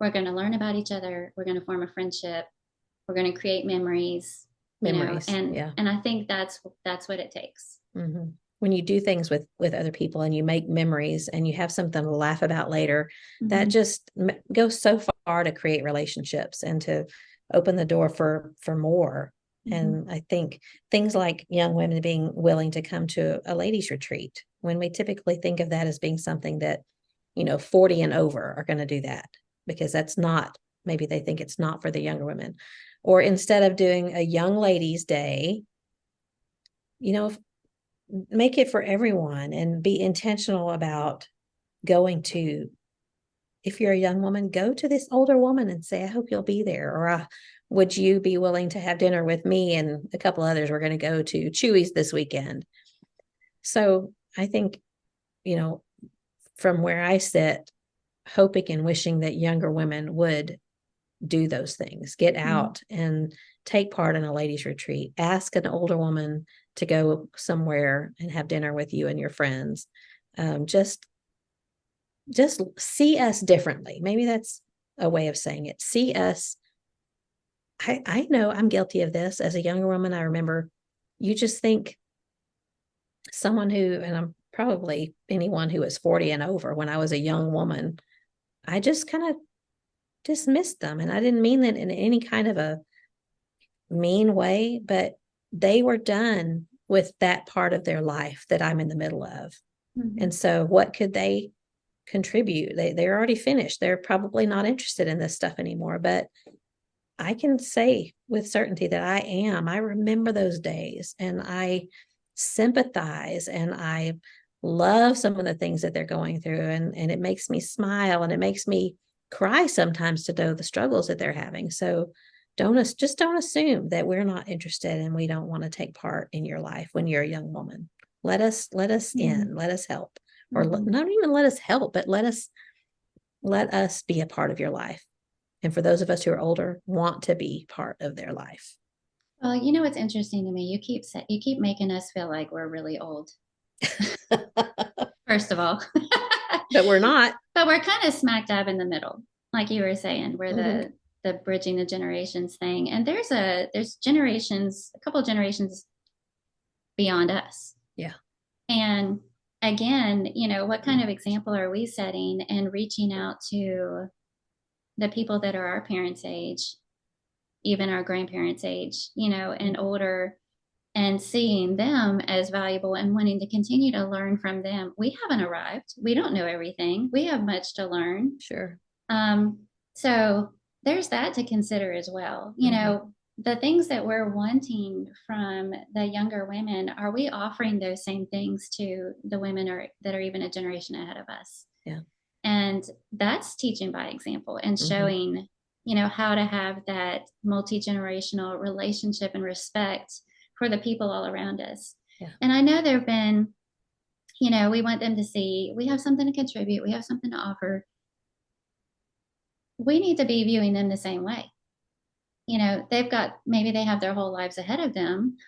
we're going to learn about each other. We're going to form a friendship. We're going to create memories. And I think that's what it takes. When you do things with other people and you make memories and you have something to laugh about later, that just goes so far to create relationships and to open the door for more. And I think things like young women being willing to come to a ladies' retreat, when we typically think of that as being something that 40 and over are going to do that, because that's not, maybe they think it's not for the younger women. Or instead of doing a young ladies' day, make it for everyone and be intentional about going to, if you're a young woman, go to this older woman and say, I hope you'll be there. Or would you be willing to have dinner with me and a couple others? We're going to go to Chewy's this weekend. So I think, from where I sit, hoping and wishing that younger women would do those things, get out and take part in a ladies' retreat, ask an older woman to go somewhere and have dinner with you and your friends. Just see us differently. Maybe that's a way of saying it. See us. I know I'm guilty of this as a younger woman. I remember you just think someone who, and I'm probably anyone who was 40 and over when I was a young woman, I just kind of dismissed them. And I didn't mean that in any kind of a mean way, but they were done with that part of their life that I'm in the middle of. And so what could they contribute? They're already finished. They're probably not interested in this stuff anymore, but I can say with certainty that I am. I remember those days and I sympathize and I love some of the things that they're going through. And it makes me smile and it makes me cry sometimes to know the struggles that they're having. So just don't assume that we're not interested and we don't want to take part in your life when you're a young woman. Let us in, let us help, or not even let us help, but let us be a part of your life. And for those of us who are older, want to be part of their life. Well, you know what's interesting to me? You keep making us feel like we're really old. First of all, but we're not. But we're kind of smack dab in the middle, like you were saying. We're the bridging the generations thing, and there's generations, a couple of generations beyond us. Yeah. And again, you know, what kind of example are we setting and reaching out to the people that are our parents' age, even our grandparents' age, you know, and older, and seeing them as valuable and wanting to continue to learn from them. We haven't arrived. We don't know everything. We have much to learn. Sure. So there's that to consider as well. You know, the things that we're wanting from the younger women, are we offering those same things to the women that are even a generation ahead of us? Yeah. And that's teaching by example and showing, you know, how to have that multi-generational relationship and respect for the people all around us. Yeah. And I know there have been, you know, we want them to see we have something to contribute, we have something to offer. We need to be viewing them the same way. You know, maybe they have their whole lives ahead of them,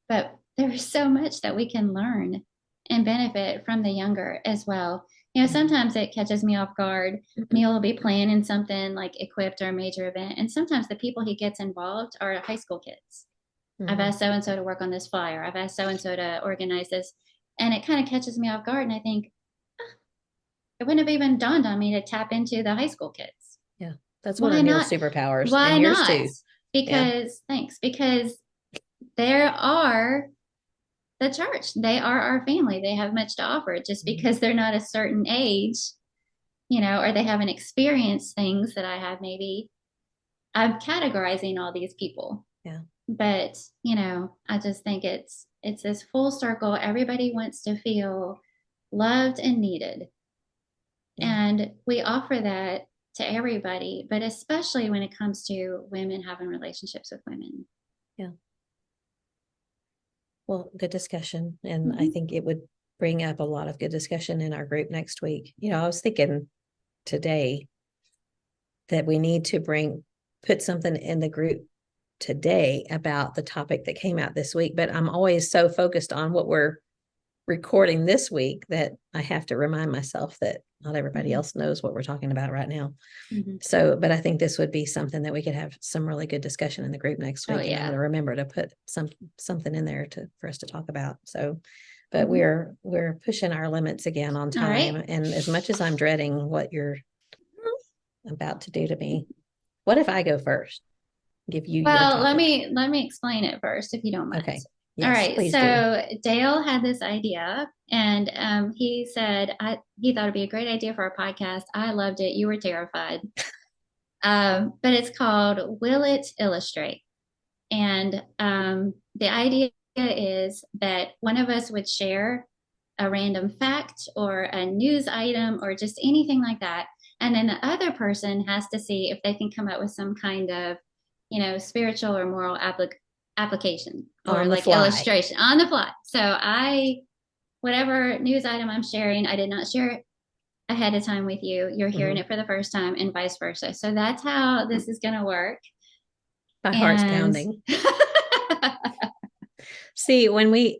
but there's so much that we can learn and benefit from the younger as well. You know, sometimes it catches me off guard. Neil will be planning something like Equipped or a major event, and sometimes the people he gets involved are high school kids. I've asked so-and-so to work on this flyer. I've asked so-and-so to organize this. And it kind of catches me off guard. And I think, it wouldn't have even dawned on me to tap into the high school kids. Yeah. That's one of Neil's superpowers. Why and yours not? Too. Because there are the church. They are our family. They have much to offer. Just because they're not a certain age, you know, or they haven't experienced things that I have, maybe I'm categorizing all these people. Yeah. But, you know, I just think it's this full circle. Everybody wants to feel loved and needed. Yeah. And we offer that to everybody, but especially when it comes to women having relationships with women. Yeah. Well, good discussion. And I think it would bring up a lot of good discussion in our group next week. You know, I was thinking today that we need to put something in the group today about the topic that came out this week, but I'm always so focused on what we're recording this week that I have to remind myself that not everybody else knows what we're talking about right now. So, but I think this would be something that we could have some really good discussion in the group next week. And I'm going to remember to put something in there for us to talk about. So, but we're pushing our limits again on time. Right. And as much as I'm dreading what you're about to do to me, what if I go first? Give you let me explain it first, if you don't mind. Okay. Yes, all right. So Dale had this idea, and he said he thought it'd be a great idea for our podcast. I loved it. You were terrified. But it's called Will It Illustrate? And the idea is that one of us would share a random fact or a news item or just anything like that, and then the other person has to see if they can come up with some kind of, you know, spiritual or moral application or like illustration on the fly. So whatever news item I'm sharing, I did not share it ahead of time with you. You're hearing it for the first time, and vice versa. So that's how this is going to work. My heart's pounding. See,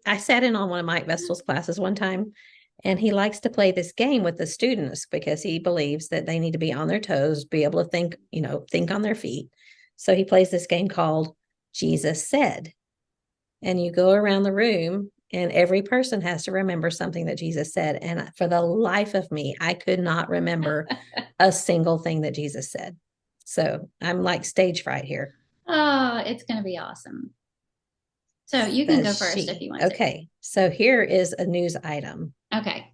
I sat in on one of Mike Vestal's classes one time, and he likes to play this game with the students because he believes that they need to be on their toes, be able to think on their feet. So he plays this game called Jesus Said. And you go around the room and every person has to remember something that Jesus said. And for the life of me, I could not remember a single thing that Jesus said. So I'm like stage fright here. Oh, it's going to be awesome. So you can go first if you want to. Okay. So here is a news item. Okay.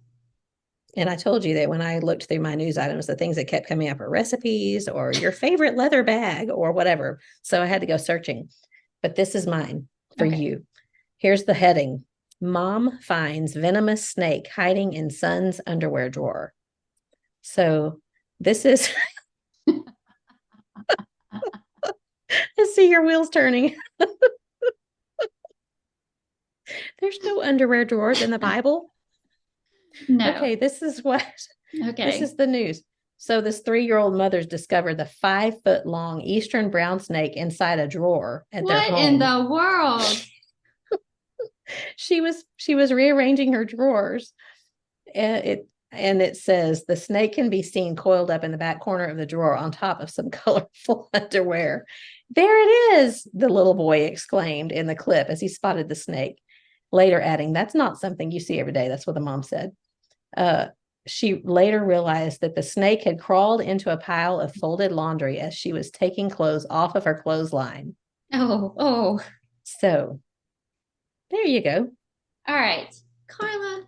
And I told you that when I looked through my news items, the things that kept coming up are recipes or your favorite leather bag or whatever. So I had to go searching. But this is mine for you. Here's the heading: Mom finds venomous snake hiding in son's underwear drawer. So this is, I see your wheels turning. There's no underwear drawers in the Bible. No. Okay, this is Okay. this is the news. So this 3-year-old mother's discovered the 5-foot long eastern brown snake inside a drawer at their home. What in the world? She was rearranging her drawers. And it says the snake can be seen coiled up in the back corner of the drawer on top of some colorful underwear. There it is, the little boy exclaimed in the clip as he spotted the snake, later adding, "That's not something you see every day." That's what the mom said. She later realized that the snake had crawled into a pile of folded laundry as she was taking clothes off of her clothesline. Oh. So there you go. All right, Carla,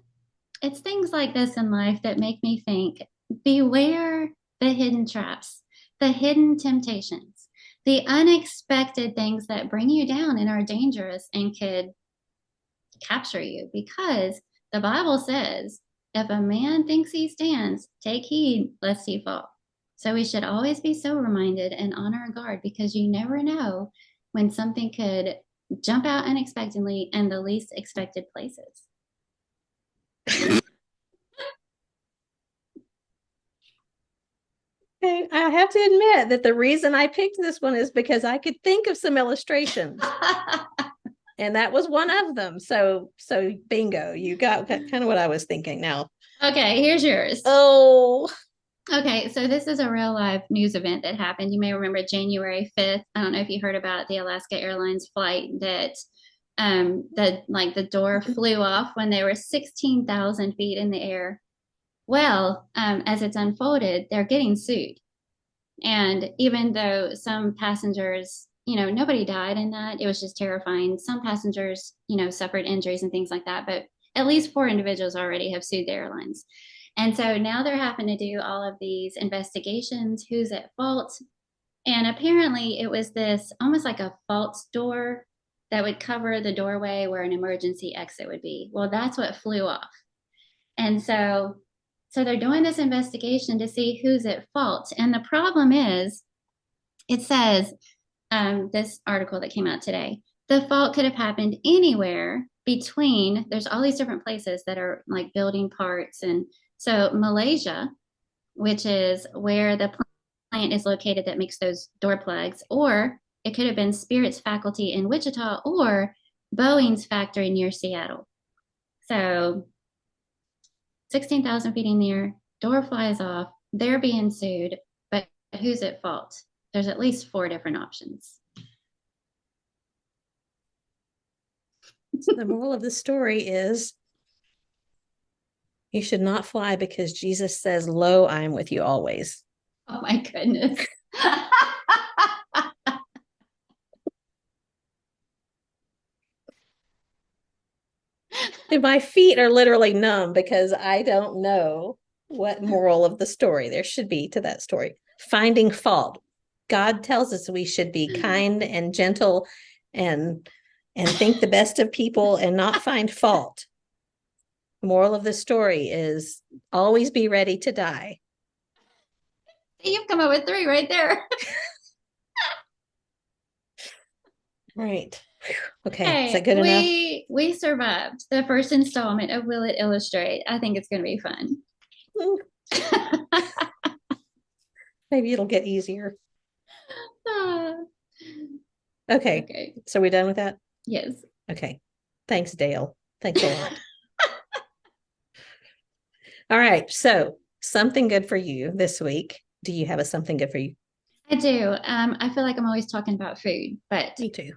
it's things like this in life that make me think, beware the hidden traps, the hidden temptations, the unexpected things that bring you down and are dangerous and could capture you, because the Bible says, if a man thinks he stands, take heed lest he fall. So we should always be so reminded and on our guard, because you never know when something could jump out unexpectedly in the least expected places. Okay, I have to admit that the reason I picked this one is because I could think of some illustrations. And that was one of them. So bingo, you got kind of what I was thinking now. Okay, here's yours. Oh. Okay, so this is a real live news event that happened. You may remember January 5th. I don't know if you heard about the Alaska Airlines flight that the door flew off when they were 16,000 feet in the air. Well, as it's unfolded, they're getting sued. And even though some passengers, nobody died in that, it was just terrifying. Some passengers, suffered injuries and things like that, but at least 4 individuals already have sued the airlines. And so now they're having to do all of these investigations, who's at fault. And apparently it was this almost like a false door that would cover the doorway where an emergency exit would be. Well, that's what flew off. And so they're doing this investigation to see who's at fault. And the problem is, it says, this article that came out today, the fault could have happened anywhere between, there's all these different places that are like building parts. And so Malaysia, which is where the plant is located that makes those door plugs, or it could have been Spirit's faculty in Wichita, or Boeing's factory near Seattle. So 16,000 feet in the air, door flies off, they're being sued, but who's at fault? There's at least 4 different options. So the moral of the story is, you should not fly because Jesus says, "Lo, I am with you always." Oh my goodness. And my feet are literally numb because I don't know what moral of the story there should be to that story. Finding fault. God tells us we should be kind and gentle and think the best of people and not find fault. Moral of the story is always be ready to die. You've come up with 3 right there. Right. Okay. Is that good enough? We survived the first installment of Will It Illustrate. I think it's going to be fun. Maybe it'll get easier. Okay. So we done with that? Yes. Okay. Thanks, Dale. Thanks a lot. All right. So something good for you this week. Do you have something good for you? I do. I feel like I'm always talking about food, but me too.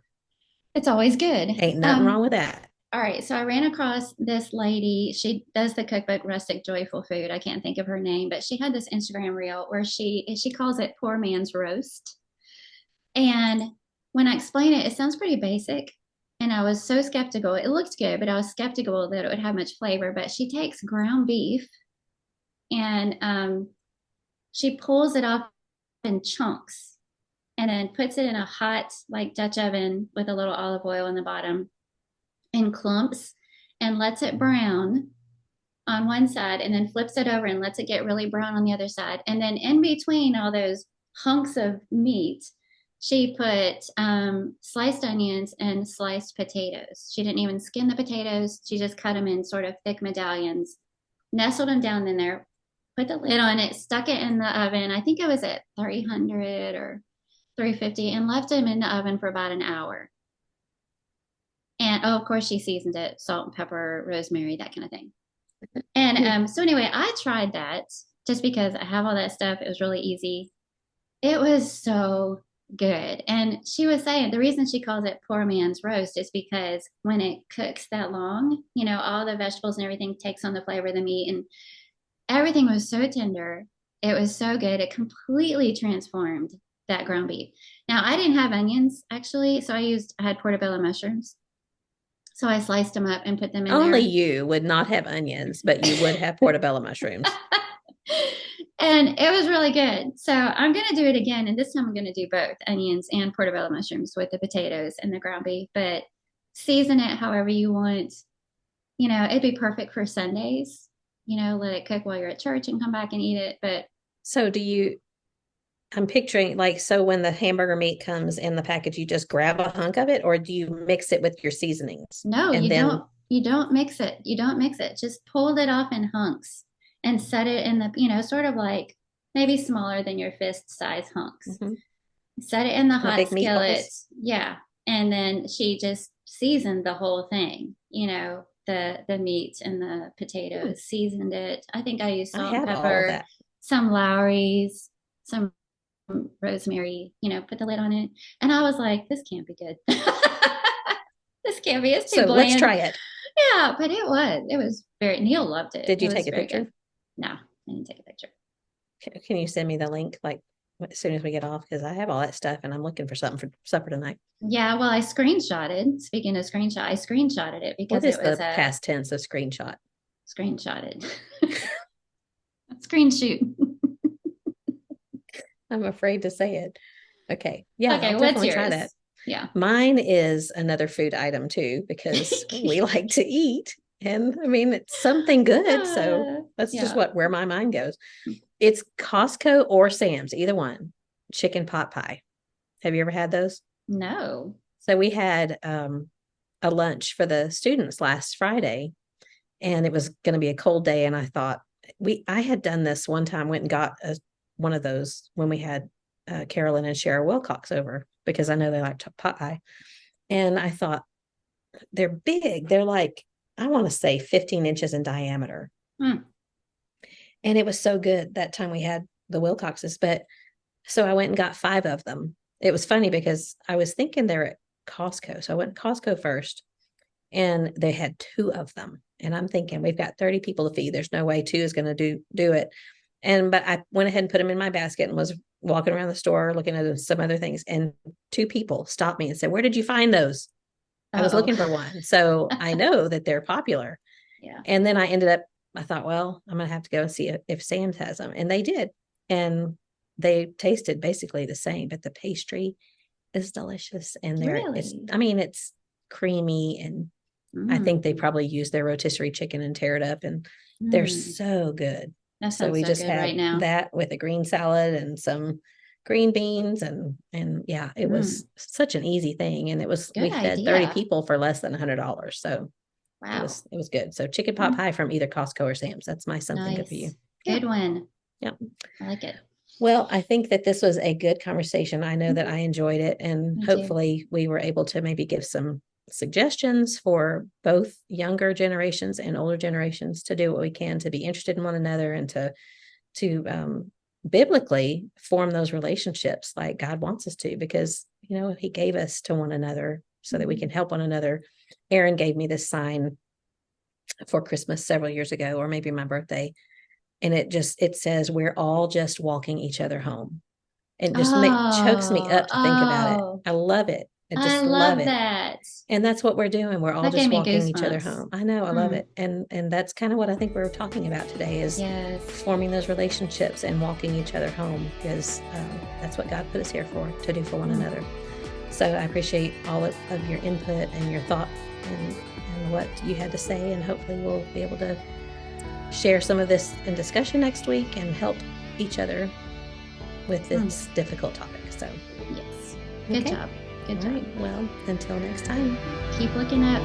It's always good. Ain't nothing wrong with that. All right. So I ran across this lady. She does the cookbook Rustic Joyful Food. I can't think of her name, but she had this Instagram reel where she calls it Poor Man's Roast. And when I explain it, it sounds pretty basic. And I was so skeptical. It looked good, but I was skeptical that it would have much flavor. But she takes ground beef and she pulls it off in chunks and then puts it in a hot like Dutch oven with a little olive oil in the bottom in clumps and lets it brown on one side and then flips it over and lets it get really brown on the other side. And then in between all those hunks of meat, she put sliced onions and sliced potatoes. She didn't even skin the potatoes. She just cut them in sort of thick medallions, nestled them down in there, put the lid on it, stuck it in the oven. I think it was at 300 or 350 and left them in the oven for about an hour. And oh, of course, she seasoned it, salt and pepper, rosemary, that kind of thing. And so anyway, I tried that just because I have all that stuff. It was really easy. It was so good. And she was saying the reason she calls it poor man's roast is because when it cooks that long, you know, all the vegetables and everything takes on the flavor of the meat, and everything was so tender. It was so good. It completely transformed that ground beef. Now, I didn't have onions actually, so I had portobello mushrooms. So I sliced them up and put them in Only there. you would not have onions, but you would have portobello mushrooms. And it was really good. So I'm going to do it again. And this time I'm going to do both onions and portobello mushrooms with the potatoes and the ground beef, but season it however you want. You know, it'd be perfect for Sundays. You know, let it cook while you're at church and come back and eat it. But so I'm picturing like, so when the hamburger meat comes in the package, you just grab a hunk of it, or do you mix it with your seasonings? no, and you then don't. You don't mix it. You don't mix it. Just pull it off in hunks and set it in the, you know, sort of like maybe smaller than your fist size hunks. Mhm. Set it in the hot big skillet. meatballs. Yeah. And then she just seasoned the whole thing, you know, the meat and the potatoes, seasoned it. I think I used I salt and have all of pepper, that. some Lowry's, some rosemary, you know, put the lid on it. And I was like, this can't be good. This can't be, it's too So let's bland. try it. Yeah, but it was very, Neil loved it. Did you It was take a very picture? good. No, I didn't take a picture. Can you send me the link like as soon as we get off? Because I have all that stuff and I'm looking for something for supper tonight. Yeah, well, I screenshotted. Speaking of screenshot, I screenshotted it because What is it was the a past tense of screenshot? screenshotted. Screen shoot. I'm afraid to say it. Okay. Yeah, Okay, I'll what's definitely yours? try that. Yeah. Mine is another food item too, because we like to eat. And I mean, it's something good. So that's just where my mind goes. It's Costco or Sam's, either one. Chicken pot pie. Have you ever had those? No. So we had a lunch for the students last Friday, and it was going to be a cold day. And I thought I had done this one time, went and got one of those when we had Carolyn and Shara Wilcox over, because I know they like pot pie. And I thought, they're big. They're like, I want to say 15 inches in diameter. And it was so good that time we had the Wilcoxes. But so I went and got 5 of them. It was funny because I was thinking they're at Costco. So I went to Costco first, and they had 2 of them. And I'm thinking, we've got 30 people to feed. There's no way 2 is going to do it. But I went ahead and put them in my basket and was walking around the store looking at some other things. And 2 people stopped me and said, where did you find those? I was looking for one. So I know that they're popular. Yeah. And then I thought, well, I'm going to have to go and see if Sam's has them. And they did. And they tasted basically the same, but the pastry is delicious. And it's creamy. And I think they probably use their rotisserie chicken and tear it up. And they're so good. So we just had right now that with a green salad and some green beans and yeah, it was such an easy thing. And we fed 30 people for less than $100. So wow, it was good. So chicken pot pie from either Costco or Sam's. That's my something good for you. Good one. Yeah. I like it. Well, I think that this was a good conversation. I know that I enjoyed it, and hopefully we were able to maybe give some suggestions for both younger generations and older generations to do what we can to be interested in one another and to biblically form those relationships like God wants us to, because, you know, he gave us to one another so that we can help one another. Aaron gave me this sign for Christmas several years ago, or maybe my birthday. And it says, we're all just walking each other home. It just chokes me up to think about it. I love it. I just I love it. that. And that's what we're doing. We're all That just gave me walking each other goosebumps. home. I know, I love it. And that's kind of what I think we're talking about today is Yes. forming those relationships and walking each other home, because that's what God put us here for, to do for one another. So I appreciate all of your input and your thought and what you had to say, and hopefully we'll be able to share some of this in discussion next week and help each other with this difficult topic. So yes, good job. Good job. Right. Well, until next time, keep looking up.